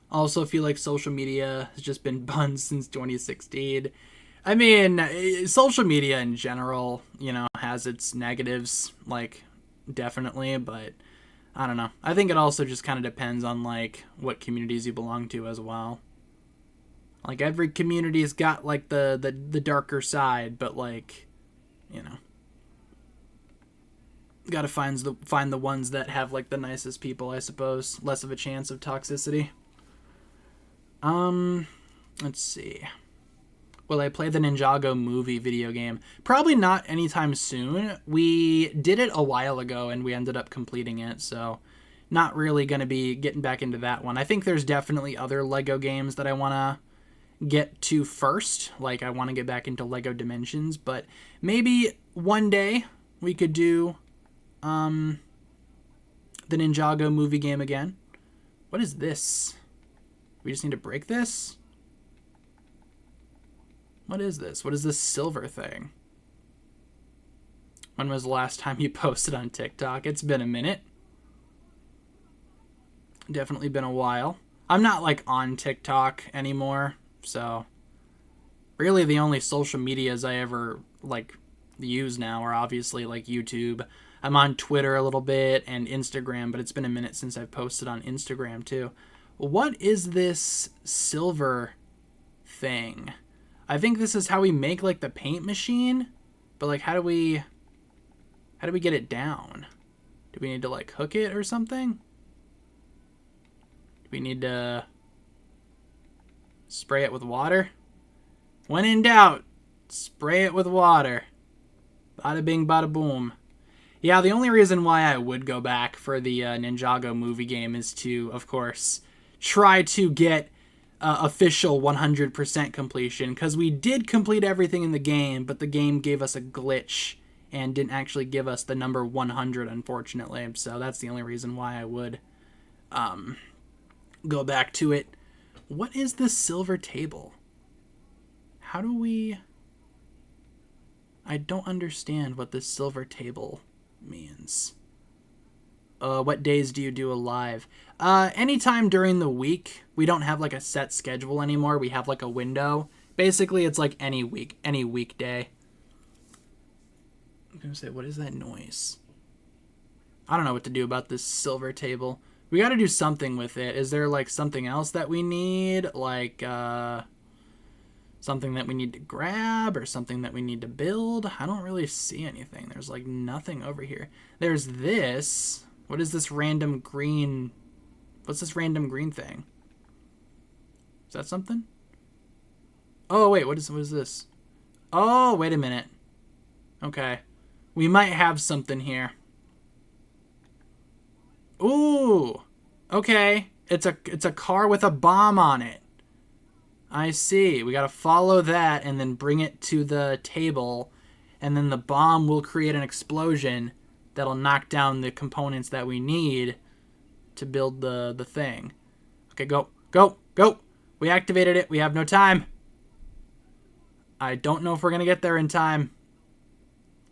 [SPEAKER 1] Also feel like social media has just been banned since 2016. I mean, social media in general, you know, has its negatives, like, definitely, but I don't know. I think it also just kind of depends on, like, what communities you belong to as well. Like, every community's got, like, the darker side, but, like, you know, gotta find the ones that have, like, the nicest people, I suppose. Less of a chance of toxicity. Let's see. Will I play the Ninjago movie video game? Probably not anytime soon. We did it a while ago and we ended up completing it, so not really going to be getting back into that one. I think there's definitely other Lego games that I want to get to first. Like, I want to get back into Lego Dimensions, but maybe one day we could do the Ninjago movie game again. What is this? We just need to break this? What is this? What is this silver thing? When was the last time you posted on TikTok? It's been a minute. Definitely been a while. I'm not, like, on TikTok anymore, so really the only social medias I ever, like, use now are obviously, like, YouTube. I'm on Twitter a little bit and Instagram, but it's been a minute since I've posted on Instagram too. What is this silver thing? I think this is how we make, like, the paint machine, but, like, how do we get it down? Do we need to, like, hook it or something? Do we need to spray it with water? When in doubt, spray it with water. Bada bing, bada boom. Yeah, the only reason why I would go back for the Ninjago movie game is to, of course, try to get official 100% completion, because we did complete everything in the game, but the game gave us a glitch and didn't actually give us the number 100, unfortunately. So that's the only reason why I would go back to it. What is this silver table? How do we... I don't understand what this silver table means. What days do you do a live? Anytime during the week. We don't have, like, a set schedule anymore. We have, like, a window. Basically, it's like any week, any weekday. I'm gonna say, what is that noise? I don't know what to do about this silver table. We gotta do something with it. Is there, like, something else that we need? Like, something that we need to grab or something that we need to build? I don't really see anything. There's, like, nothing over here. There's this. What is this random green? What's this random green thing? Is that something? Oh, wait, what is this? Oh, wait a minute. Okay. We might have something here. Ooh. Okay. It's a car with a bomb on it. I see. We gotta follow that and then bring it to the table, and then the bomb will create an explosion that'll knock down the components that we need to build the thing. Okay, go, go, go. We activated it. We have no time. I don't know if we're going to get there in time.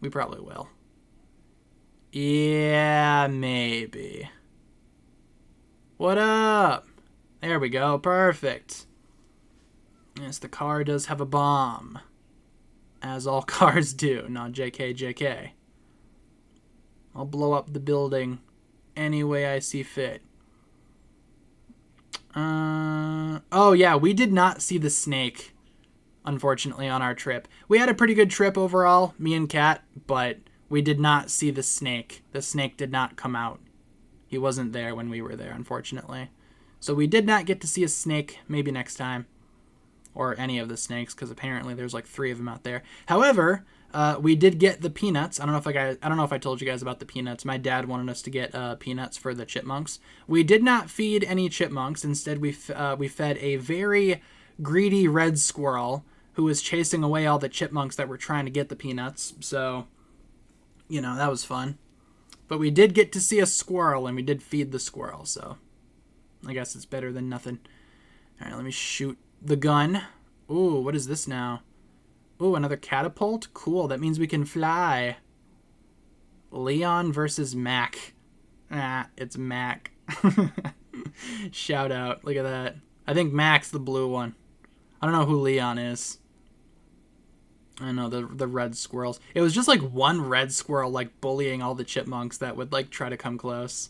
[SPEAKER 1] We probably will. Yeah, maybe. What up? There we go. Perfect. Yes, the car does have a bomb. As all cars do. Not JK, JK. I'll blow up the building any way I see fit. Oh, yeah, we did not see the snake, unfortunately, on our trip. We had a pretty good trip overall, me and Kat, but we did not see the snake. The snake did not come out. He wasn't there when we were there, unfortunately. So we did not get to see a snake. Maybe next time. Or any of the snakes, because apparently there's like 3 of them out there. However, we did get the peanuts. I don't know if I told you guys about the peanuts. My dad wanted us to get peanuts for the chipmunks. We did not feed any chipmunks. Instead, we fed a very greedy red squirrel who was chasing away all the chipmunks that were trying to get the peanuts. So, you know, that was fun. But we did get to see a squirrel, and we did feed the squirrel. So, I guess it's better than nothing. All right, let me shoot the gun. Ooh, what is this now? Ooh, another catapult? Cool, that means we can fly. Leon versus Mac. Ah, it's Mac. Shout out, look at that. I think Mac's the blue one. I don't know who Leon is. I know, the red squirrels. It was just like one red squirrel like bullying all the chipmunks that would like try to come close.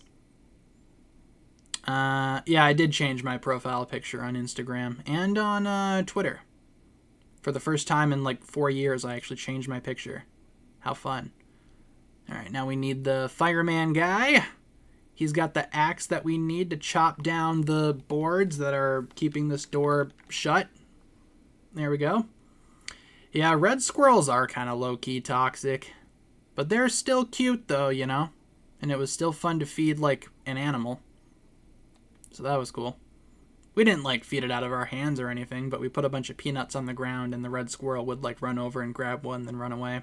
[SPEAKER 1] Yeah, I did change my profile picture on Instagram and on Twitter. For the first time in like 4 years, I actually changed my picture. How fun. All right, now we need the fireman guy. He's got the axe that we need to chop down the boards that are keeping this door shut. There we go. Yeah, red squirrels are kind of low-key toxic. But they're still cute, though, you know? And it was still fun to feed, like, an animal. So that was cool. We didn't, like, feed it out of our hands or anything, but we put a bunch of peanuts on the ground, and the red squirrel would, like, run over and grab one, then run away.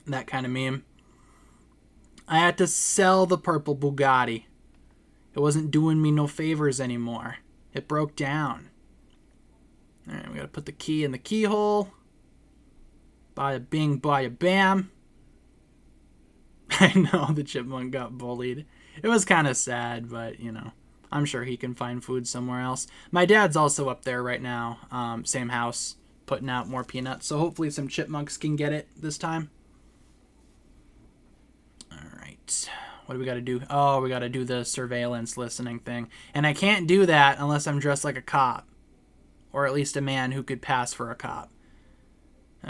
[SPEAKER 1] That kind of meme. I had to sell the purple Bugatti. It wasn't doing me no favors anymore. It broke down. Alright, we gotta put the key in the keyhole. Bada bing, bada bam. I know the chipmunk got bullied. It was kind of sad, but, you know, I'm sure he can find food somewhere else. My dad's also up there right now, same house, putting out more peanuts. So hopefully some chipmunks can get it this time. All right. What do we got to do? Oh, we got to do the surveillance listening thing. And I can't do that unless I'm dressed like a cop. Or at least a man who could pass for a cop.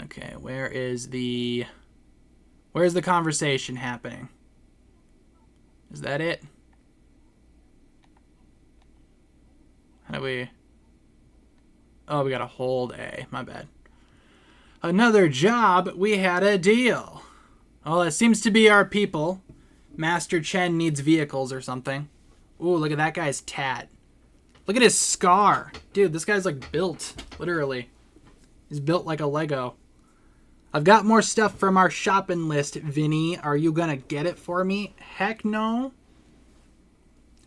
[SPEAKER 1] Okay, where's the conversation happening? Is that it? How do we... Oh, we gotta hold A. My bad. Another job, we had a deal. Oh, that seems to be our people. Master Chen needs vehicles or something. Ooh, look at that guy's tat. Look at his scar. Dude, this guy's like built. Literally. He's built like a Lego. I've got more stuff from our shopping list, Vinny. Are you gonna get it for me? Heck no.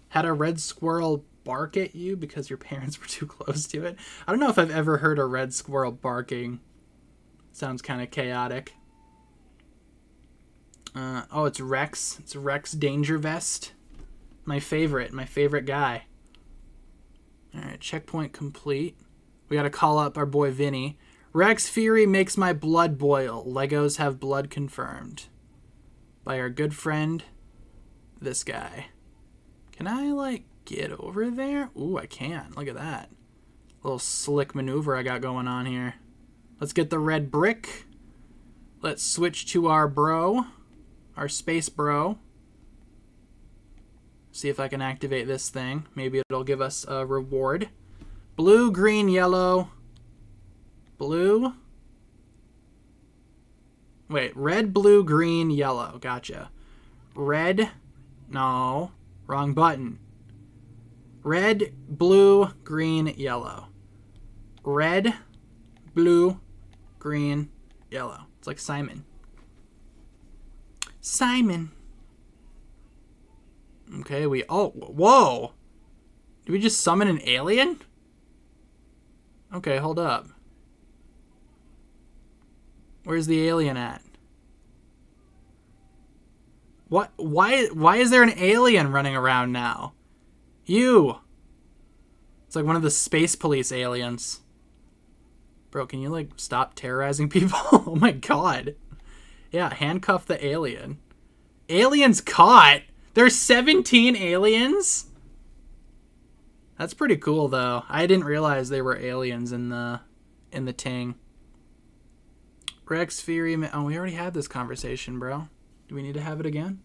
[SPEAKER 1] Had a red squirrel bark at you because your parents were too close to it? I don't know if I've ever heard a red squirrel barking. Sounds kind of chaotic. Oh, it's Rex. It's Rex Danger Vest. My favorite guy. Alright, checkpoint complete. We gotta call up our boy Vinny. Rex Fury makes my blood boil. Legos have blood confirmed. By our good friend, this guy. Can I, like, get over there? Ooh, I can. Look at that. Little slick maneuver I got going on here. Let's get the red brick. Let's switch to our bro. Our space bro. See if I can activate this thing. Maybe it'll give us a reward. Blue, green, yellow. Blue. Wait, red, blue, green, yellow. Gotcha. Red. No. Wrong button. Red, blue, green, yellow. Red, blue, green, yellow. It's like Simon. Simon. Okay, oh, whoa. Did we just summon an alien? Okay, hold up. Where's the alien at? What? Why is there an alien running around now? You. It's like one of the space police aliens. Bro, can you, like, stop terrorizing people? Oh my god. Yeah, handcuff the alien. Aliens caught? There's 17 aliens? That's pretty cool, though. I didn't realize there were aliens in the Ting. Rex Fury... Oh, we already had this conversation, bro. Do we need to have it again?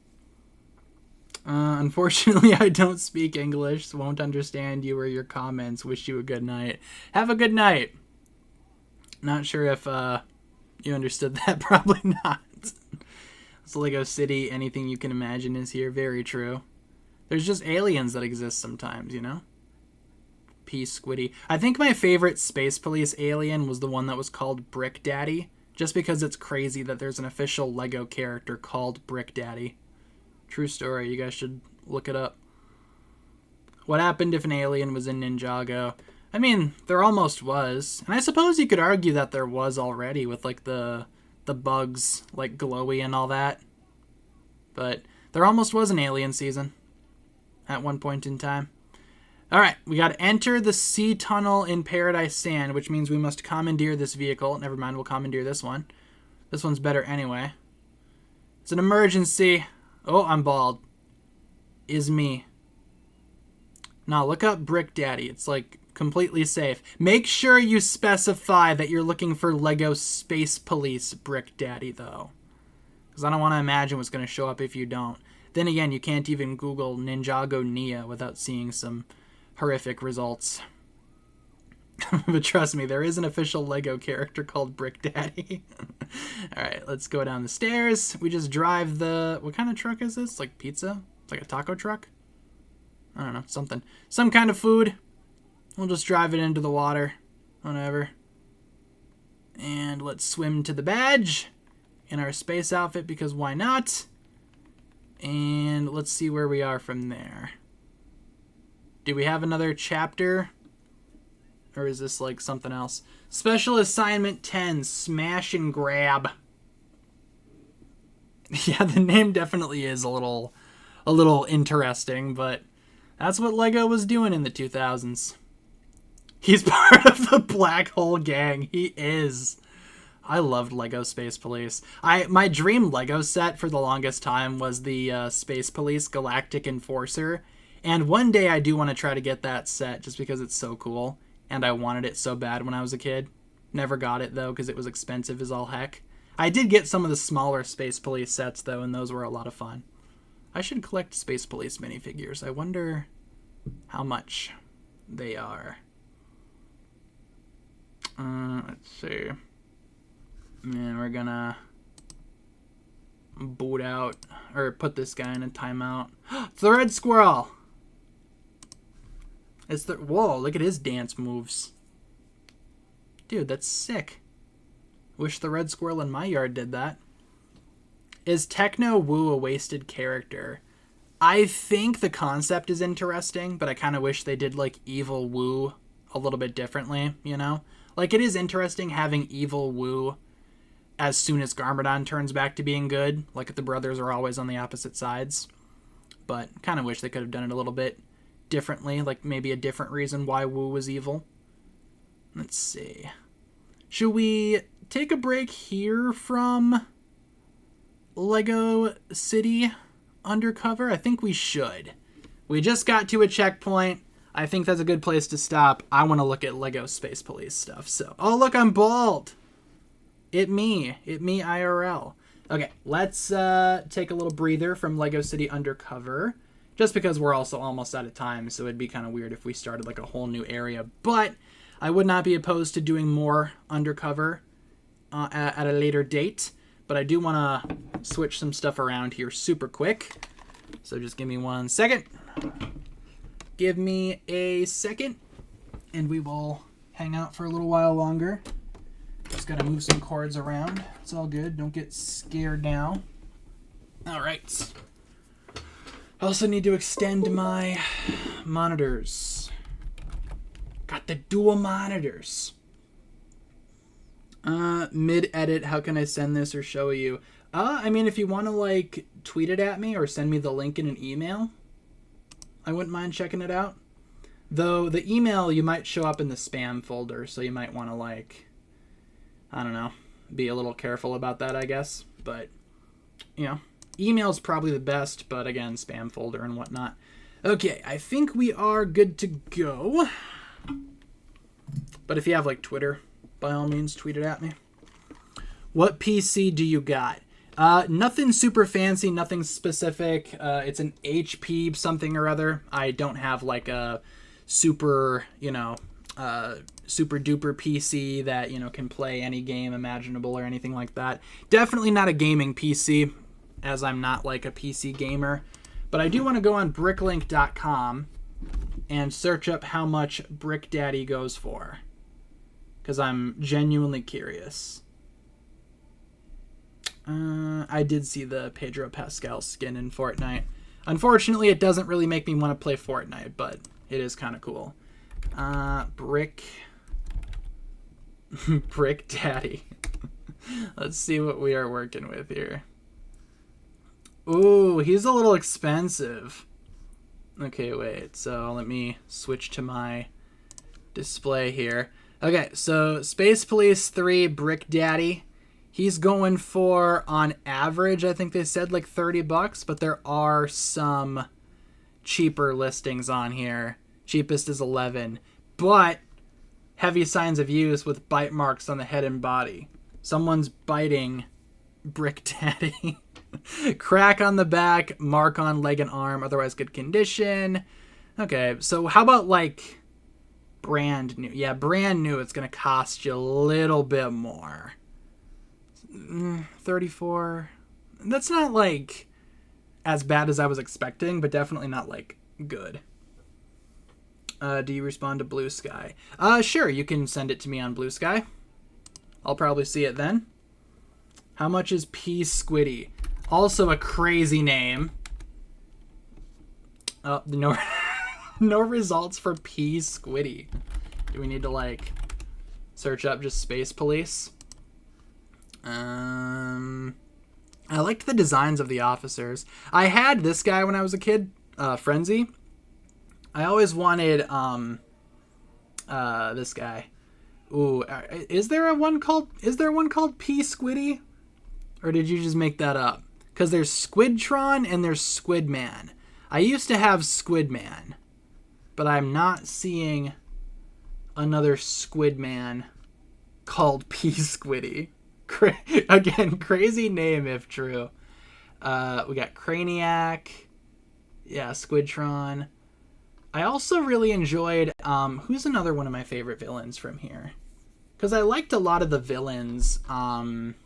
[SPEAKER 1] Unfortunately, I don't speak English, so won't understand you or your comments. Wish you a good night. Have a good night. Not sure if you understood that. Probably not. It's Lego City. Anything you can imagine is here. Very true. There's just aliens that exist sometimes, you know? P. Squiddy. I think my favorite Space Police alien was the one that was called Brick Daddy. Just because it's crazy that there's an official Lego character called Brick Daddy. True story. You guys should look it up. What happened if an alien was in Ninjago? I mean, there almost was. And I suppose you could argue that there was already with, like, the bugs, like, glowy and all that. But there almost was an alien season at one point in time. Alright, we got to enter the sea tunnel in Paradise Sand, which means we must commandeer this vehicle. Never mind, we'll commandeer this one. This one's better anyway. It's an emergency. Oh, I'm bald. Is me. No, look up Brick Daddy. It's like completely safe. Make sure you specify that you're looking for Lego Space Police Brick Daddy, though. Because I don't want to imagine what's going to show up if you don't. Then again, you can't even Google Ninjago Nia without seeing some horrific results. But trust me, there is an official Lego character called Brick Daddy. Alright, let's go down the stairs. We just drive the... What kind of truck is this? Like pizza? It's like a taco truck? I don't know, something. Some kind of food. We'll just drive it into the water. Whatever. And let's swim to the badge in our space outfit, because why not? And let's see where we are from there. Do we have another chapter? Or is this like something else? Special Assignment 10, Smash and Grab. Yeah, the name definitely is a little interesting, but that's what Lego was doing in the 2000s. He's part of the Black Hole Gang. He is. I loved Lego Space Police. My dream Lego set for the longest time was the Space Police Galactic Enforcer. And one day I do want to try to get that set just because it's so cool. And I wanted it so bad when I was a kid. Never got it, though, because it was expensive as all heck. I did get some of the smaller Space Police sets, though, and those were a lot of fun. I should collect Space Police minifigures. I wonder how much they are. Let's see. And we're gonna boot out, or put this guy in a timeout. It's the Red Squirrel! It's the... Whoa, look at his dance moves. Dude, that's sick. Wish the Red Squirrel in my yard did that. Is Techno Woo a wasted character? I think the concept is interesting, but I kind of wish they did, like, Evil Woo a little bit differently, you know? Like, it is interesting having Evil Woo as soon as Garmadon turns back to being good. Like, the brothers are always on the opposite sides. But kind of wish they could have done it a little bit differently, like maybe a different reason why Woo was evil. Let's see. Should we take a break here from Lego City Undercover? I think we should. We just got to a checkpoint. I think that's a good place to stop. I want to look at Lego Space Police stuff. So, oh look, I'm bald. It me IRL. Okay, let's take a little breather from Lego City Undercover. Just because we're also almost out of time, so it'd be kind of weird if we started like a whole new area. But I would not be opposed to doing more Undercover at a later date. But I do want to switch some stuff around here super quick. So just give me 1 second. Give me a second, and we will hang out for a little while longer. Just got to move some cords around. It's all good. Don't get scared now. All right. I also need to extend my monitors. Got the dual monitors. Mid-edit, how can I send this or show you? I mean, if you want to, like, tweet it at me or send me the link in an email, I wouldn't mind checking it out. Though, the email, you might show up in the spam folder, so you might want to, like, I don't know, be a little careful about that, I guess. But, you know. Email's probably the best, but again, spam folder and whatnot. Okay, I think we are good to go. But if you have, like, Twitter, by all means, tweet it at me. What PC do you got? Nothing super fancy, nothing specific. It's an HP something or other. I don't have, like, a super, you know, super duper PC that, you know, can play any game imaginable or anything like that. Definitely not a gaming PC, as I'm not like a PC gamer. But I do want to go on bricklink.com and search up how much Brick Daddy goes for, because I'm genuinely curious. I did see the Pedro Pascal skin in Fortnite. Unfortunately, it doesn't really make me want to play Fortnite, but it is kind of cool. Brick Daddy. Let's see what we are working with here. Ooh, he's a little expensive. Okay, wait. So let me switch to my display here. Okay, so Space Police 3 Brick Daddy. He's going for, on average, I think they said like $30, but there are some cheaper listings on here. Cheapest is 11. But heavy signs of use with bite marks on the head and body. Someone's biting Brick Daddy. Crack on the back, mark on leg and arm, otherwise good condition. Okay, so how about like brand new? Yeah, brand new, it's going to cost you a little bit more. 34. That's not like as bad as I was expecting, but definitely not like good. Do you respond to Blue Sky? Sure, you can send it to me on Blue Sky. I'll probably see it then. How much is P Squiddy? Also a crazy name. No, no results for P Squiddy. Do we need to like search up just Space Police? I liked the designs of the officers. I had this guy when I was a kid, Frenzy. I always wanted this guy. Ooh, is there one called P Squiddy? Or did you just make that up? Because there's Squidtron and there's Squidman. I used to have Squidman, but I'm not seeing another Squidman called P Squiddy. Again, crazy name if true. We got Craniac. Yeah, Squidtron. I also really enjoyed, who's another one of my favorite villains from here? Because I liked a lot of the villains. I'm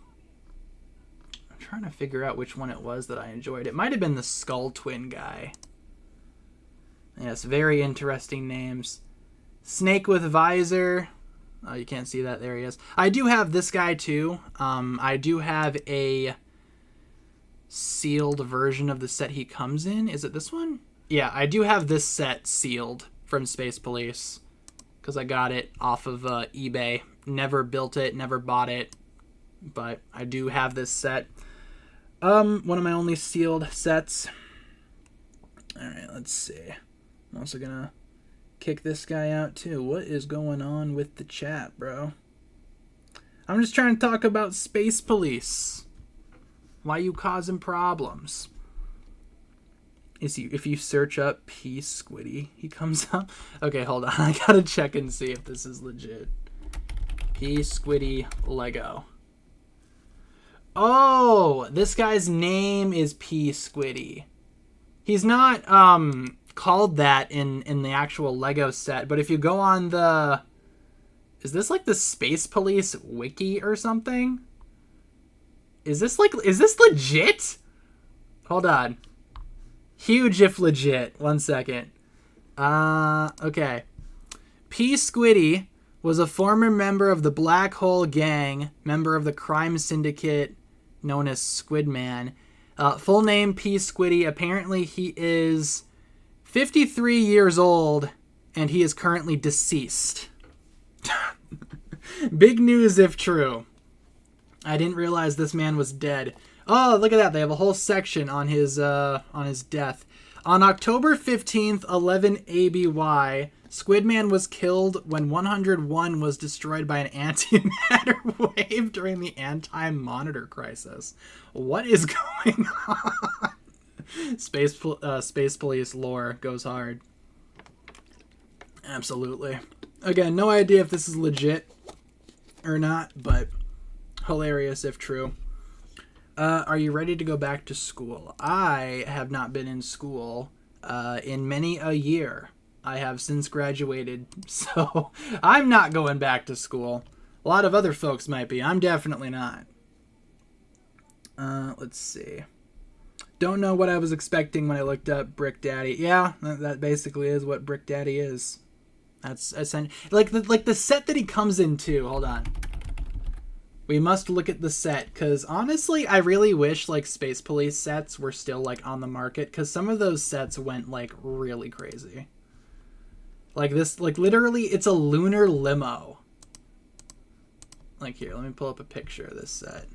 [SPEAKER 1] trying to figure out which one it was that I enjoyed. It might have been the Skull Twin guy. Yes, very interesting names. Snake with Visor. Oh, you can't see that. There he is. I do have this guy too. I do have a sealed version of the set he comes in. Is it this one? Yeah, I do have this set sealed from Space Police because I got it off of eBay. Never built it, never bought it, but I do have this set. One of my only sealed sets. All right, let's see. I'm also gonna kick this guy out too. What is going on with the chat, bro? I'm just trying to talk about Space Police. Why you causing problems? If you search up P Squiddy, he comes up. Okay, hold on. I gotta check and see if this is legit. P Squiddy Lego. Oh, this guy's name is P Squiddy. He's not called that in the actual Lego set, but if you go on the... Is this like the Space Police wiki or something? Is this legit? Hold on. Huge if legit. 1 second. Okay. P Squiddy was a former member of the Black Hole Gang, member of the crime syndicate known as Squidman. Full name P Squiddy. Apparently he is 53 years old and he is currently deceased. Big news if true. I didn't realize this man was dead. Oh, look at that. They have a whole section on his death. On October 15th, 11 ABY, Squidman was killed when 101 was destroyed by an antimatter wave during the anti-monitor crisis. What is going on? Space Police lore goes hard. Absolutely. Again, no idea if this is legit or not, but hilarious if true. Are you ready to go back to school? I have not been in school in many a year. I have since graduated, so I'm not going back to school. A lot of other folks might be. I'm definitely not. Let's see. Don't know what I was expecting when I looked up Brick Daddy. Yeah, that basically is what Brick Daddy is. That's essentially like the set that he comes into. Hold on. We must look at the set, because honestly, I really wish like Space Police sets were still like on the market, because some of those sets went like really crazy. Like this, like literally, it's a lunar limo. Like here, let me pull up a picture of this set.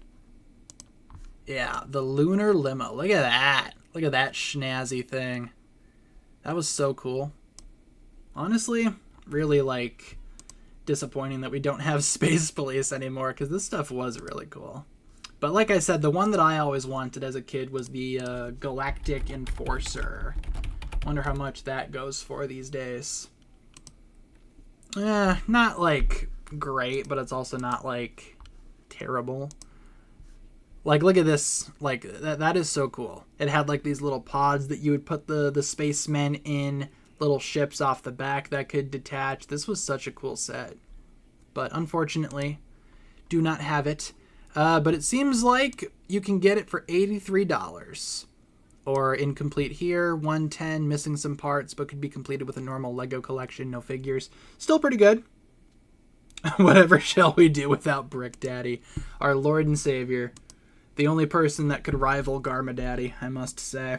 [SPEAKER 1] Yeah, the lunar limo. Look at that. Look at that schnazzy thing. That was so cool. Honestly, really like disappointing that we don't have Space Police anymore, because this stuff was really cool. But like I said, the one that I always wanted as a kid was the Galactic Enforcer. Wonder how much that goes for these days. Not like great, but it's also not like terrible. Like, look at this. Like, that is so cool. It had like these little pods that you would put the spacemen in, little ships off the back that could detach. This was such a cool set. But unfortunately, do not have it. But it seems like you can get it for $83. Or incomplete here, 110, missing some parts, but could be completed with a normal Lego collection, no figures. Still pretty good. Whatever shall we do without Brick Daddy, our Lord and Savior. The only person that could rival Garma Daddy, I must say.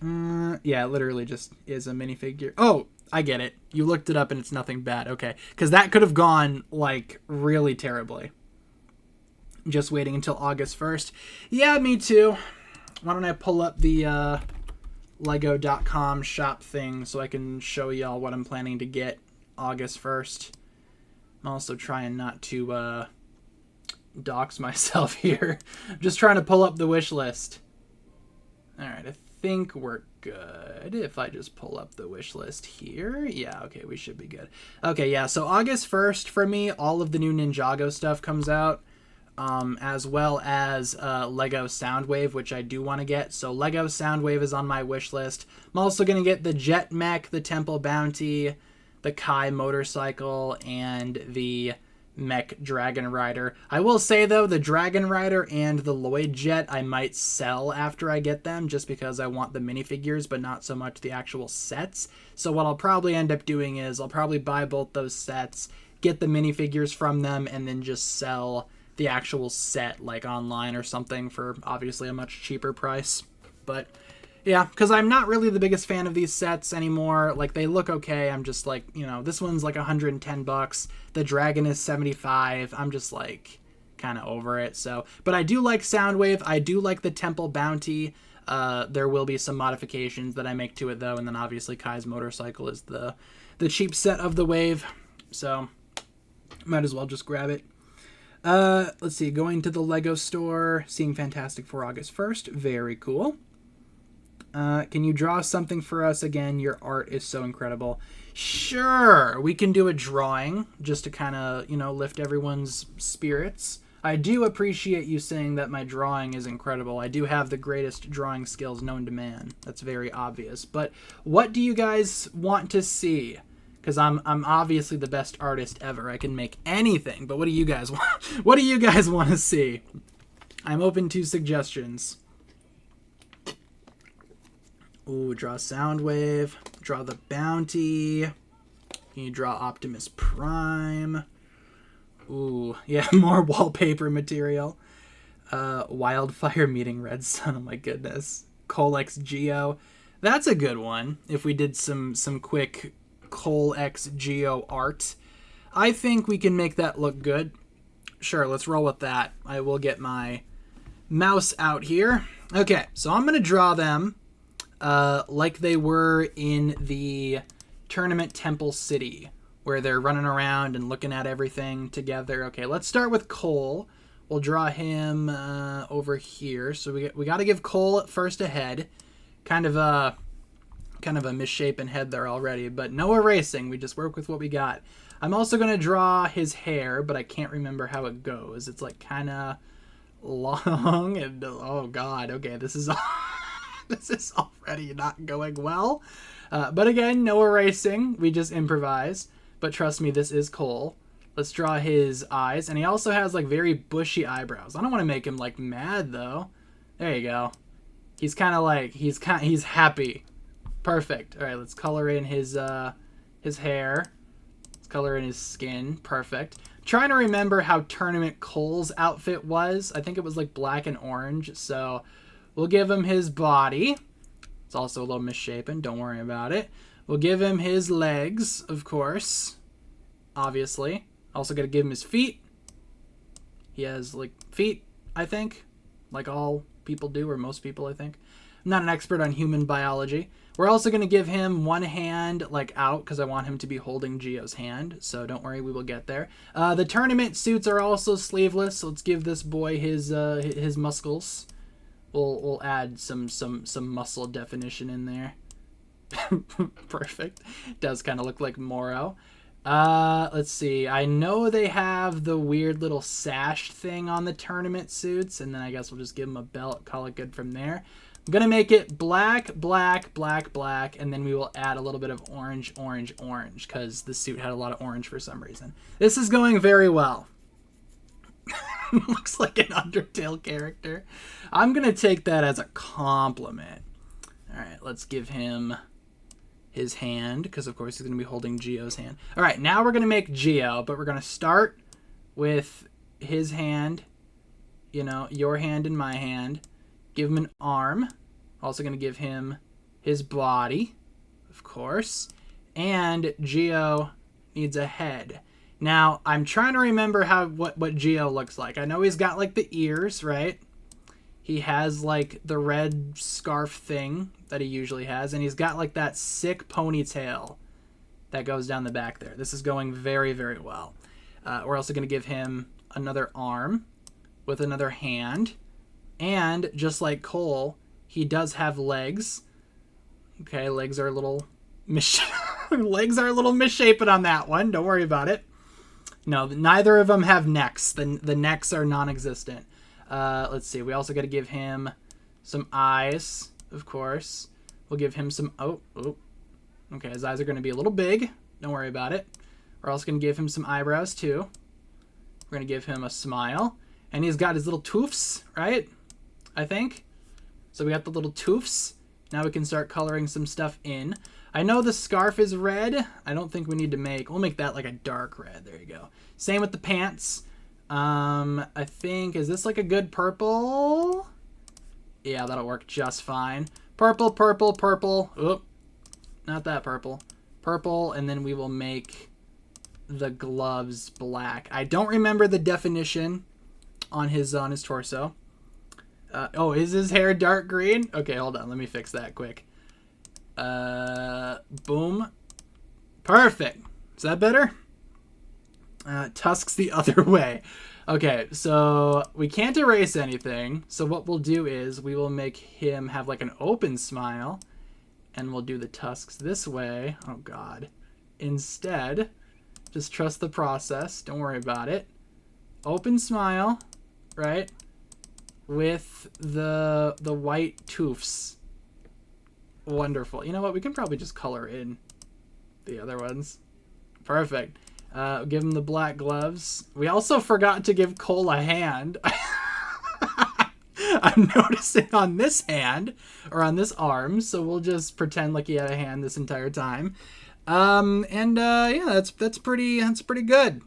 [SPEAKER 1] Yeah, it literally just is a minifigure. Oh, I get it. You looked it up and it's nothing bad. Okay, because that could have gone, like, really terribly. Just waiting until August 1st. Yeah, me too. Why don't I pull up the Lego.com shop thing so I can show y'all what I'm planning to get August 1st. I'm also trying not to dox myself here. I'm just trying to pull up the wish list. Alright, I think we're good if I just pull up the wish list here. Yeah, okay, we should be good. Okay, yeah, so August 1st for me, all of the new Ninjago stuff comes out. As well as Lego Soundwave, which I do want to get. So Lego Soundwave is on my wish list. I'm also going to get the Jet Mech, the Temple Bounty, the Kai motorcycle, and the Mech Dragon Rider. I will say, though, the Dragon Rider and the Lloyd Jet I might sell after I get them, just because I want the minifigures, but not so much the actual sets. So what I'll probably end up doing is I'll probably buy both those sets, get the minifigures from them, and then just sell the actual set like online or something for obviously a much cheaper price. But yeah, because I'm not really the biggest fan of these sets anymore. Like, they look okay. I'm just like, you know, this one's like $110. The dragon is $75. I'm just like kind of over it. So, but I do like Soundwave. I do like the Temple Bounty. There will be some modifications that I make to it though, and then obviously Kai's motorcycle is the cheap set of the wave. So might as well just grab it. Let's see, going to the Lego store, seeing Fantastic Four August 1st. Very cool. Can you draw something for us again? Your art is so incredible. Sure, we can do a drawing just to kind of, you know, lift everyone's spirits. I do appreciate you saying that my drawing is incredible. I do have the greatest drawing skills known to man. That's very obvious. But what do you guys want to see? Because I'm obviously the best artist ever. I can make anything. But what do you guys want? What do you guys want to see? I'm open to suggestions. Ooh, draw Soundwave. Draw the Bounty. Can you draw Optimus Prime? Ooh, yeah, more wallpaper material. Wildfire meeting Red Sun. Oh my goodness. Cole x Geo. That's a good one. If we did some quick Cole x Geo art, I think we can make that look good. Sure, let's roll with that. I will get my mouse out here. Okay, so I'm going to draw them like they were in the tournament Temple City, where they're running around and looking at everything together. Okay, let's start with Cole. We'll draw him over here. So we got to give Cole first a head. Kind of a misshapen head there already, but no erasing. We just work with what we got. I'm also going to draw his hair, but I can't remember how it goes. It's like kind of long and oh god. Okay, this is this is already not going well. But again, no erasing. We just improvise. But trust me, this is Cole. Let's draw his eyes, and he also has like very bushy eyebrows. I don't want to make him like mad though. There you go. He's kind of like he's happy. Perfect. All right, let's color in his hair. Let's color in his skin. Perfect. Trying to remember how Tournament Cole's outfit was. I think it was like black and orange. So we'll give him his body. It's also a little misshapen. Don't worry about it. We'll give him his legs, of course. Obviously. Also got to give him his feet. He has like feet, I think. Like all people do, or most people, I think. I'm not an expert on human biology. We're also going to give him one hand like out because I want him to be holding Geo's hand. So don't worry, we will get there. The tournament suits are also sleeveless. So let's give this boy his muscles. We'll add some muscle definition in there. Perfect. Does kind of look like Moro. Let's see. I know they have the weird little sash thing on the tournament suits, and then I guess we'll just give them a belt, call it good from there. I'm going to make it black, black, black, black, and then we will add a little bit of orange, orange, orange, because the suit had a lot of orange for some reason. This is going very well. Looks like an Undertale character. I'm going to take that as a compliment. All right, let's give him his hand, because of course he's going to be holding Geo's hand. All right, now we're going to make Geo, but we're going to start with his hand, you know, your hand and my hand. Give him an arm. Also going to give him his body, of course. And Geo needs a head. Now, I'm trying to remember what Geo looks like. I know he's got, like, the ears, right? He has, like, the red scarf thing that he usually has. And he's got, like, that sick ponytail that goes down the back there. This is going very, very well. We're also going to give him another arm with another hand. And, just like Cole, he does have legs. Okay, legs are a little misshapen on that one. Don't worry about it. No, neither of them have necks. The necks are non-existent. Let's see. We also got to give him some eyes, of course. We'll give him some... Oh. Okay, his eyes are going to be a little big. Don't worry about it. We're also going to give him some eyebrows, too. We're going to give him a smile. And he's got his little toofs, right? I think. So we got the little toofs. Now we can start coloring some stuff in. I know the scarf is red. I don't think we need to we'll make that like a dark red. There you go. Same with the pants. I think, is this like a good purple? Yeah, that'll work just fine. Purple, purple, purple. Oop, not that purple. Purple, and then we will make the gloves black. I don't remember the definition on his torso. Oh, is his hair dark green? Okay, hold on. Let me fix that quick. Boom. Perfect. Is that better? Tusks the other way. Okay, so we can't erase anything. So what we'll do is we will make him have like an open smile. And we'll do the tusks this way. Oh, God. Instead, just trust the process. Don't worry about it. Open smile, right? With the white toofs. Wonderful. You know what? We can probably just color in the other ones. Perfect. Give him the black gloves. We also forgot to give Cole a hand. I'm noticing on this hand, or on this arm, so we'll just pretend like he had a hand this entire time. Yeah, that's pretty good,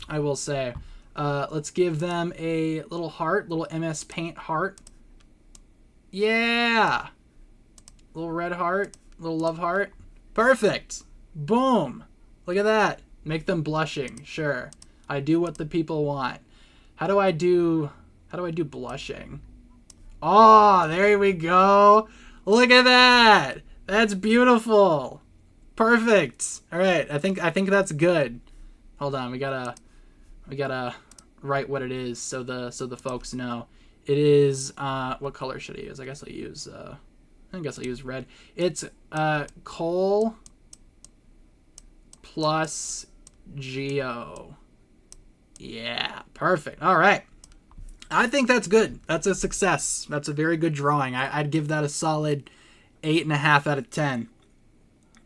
[SPEAKER 1] I will say. Let's give them a little heart, little MS Paint heart. Yeah! Little red heart, little love heart. Perfect! Boom! Look at that. Make them blushing, sure. I do what the people want. How do I do blushing? Oh, there we go. Look at that. That's beautiful. Perfect. All right, I think that's good. Hold on, we gotta write what it is so the folks know. It is what color should I use? I guess I'll use red. It's Cole plus Geo. Yeah, perfect. All right. I think that's good. That's a success. That's a very good drawing. I'd give that a solid 8.5 out of 10.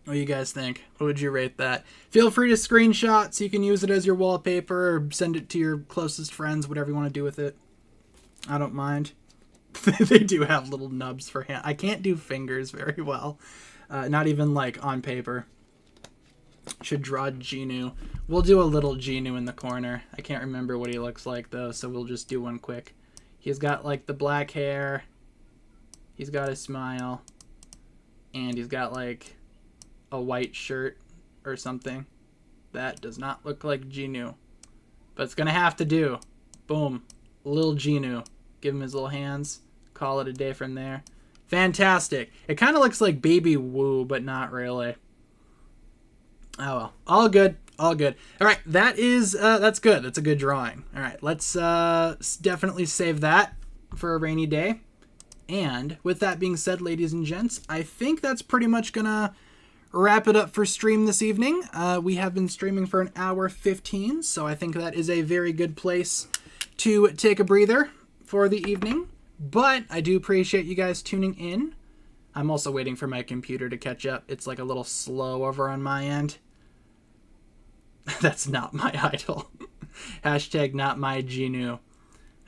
[SPEAKER 1] What do you guys think? What would you rate that? Feel free to screenshot so you can use it as your wallpaper or send it to your closest friends, whatever you want to do with it. I don't mind. They do have little nubs for hand. I can't do fingers very well. Not even like on paper. Should draw Genu. We'll do a little Genu in the corner. I can't remember what he looks like though, so we'll just do one quick. He's got like the black hair. He's got a smile. And he's got like a white shirt or something. That does not look like Genu. But it's gonna have to do. Boom. Little Genu. Give him his little hands. Call it a day from there. Fantastic. It kind of looks like Baby Woo, but not really. Oh well, all good, all good. All right, that's good. That's a good drawing. All right, let's definitely save that for a rainy day. And with that being said, ladies and gents, I think that's pretty much gonna wrap it up for stream this evening. We have been streaming for an hour 15, so I think that is a very good place to take a breather for the evening. But I do appreciate you guys tuning in. I'm also waiting for my computer to catch up. It's like a little slow over on my end. That's not my idol. Hashtag not my Genu.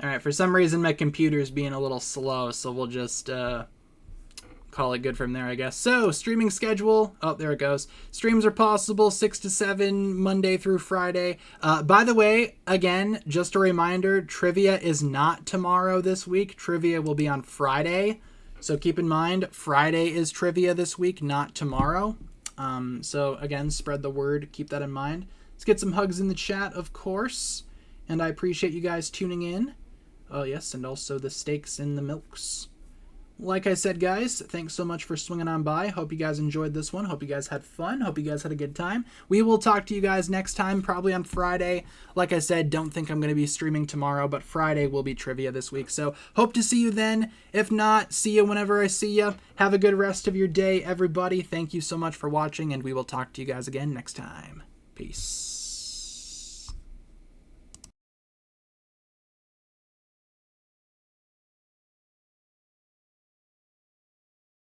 [SPEAKER 1] Alright, for some reason my computer's being a little slow, so we'll just call it good from there, I guess. So, streaming schedule. Oh, there it goes. Streams are possible 6 to 7, Monday through Friday. By the way, again, just a reminder, trivia is not tomorrow this week. Trivia will be on Friday. So keep in mind, Friday is trivia this week, not tomorrow. So again, spread the word. Keep that in mind. Let's get some hugs in the chat, of course. And I appreciate you guys tuning in. Oh, yes, and also the steaks and the milks. Like I said, guys, thanks so much for swinging on by. Hope you guys enjoyed this one. Hope you guys had fun. Hope you guys had a good time. We will talk to you guys next time, probably on Friday. Like I said, don't think I'm going to be streaming tomorrow, but Friday will be trivia this week. So hope to see you then. If not, see you whenever I see you. Have a good rest of your day, everybody. Thank you so much for watching, and we will talk to you guys again next time. Peace.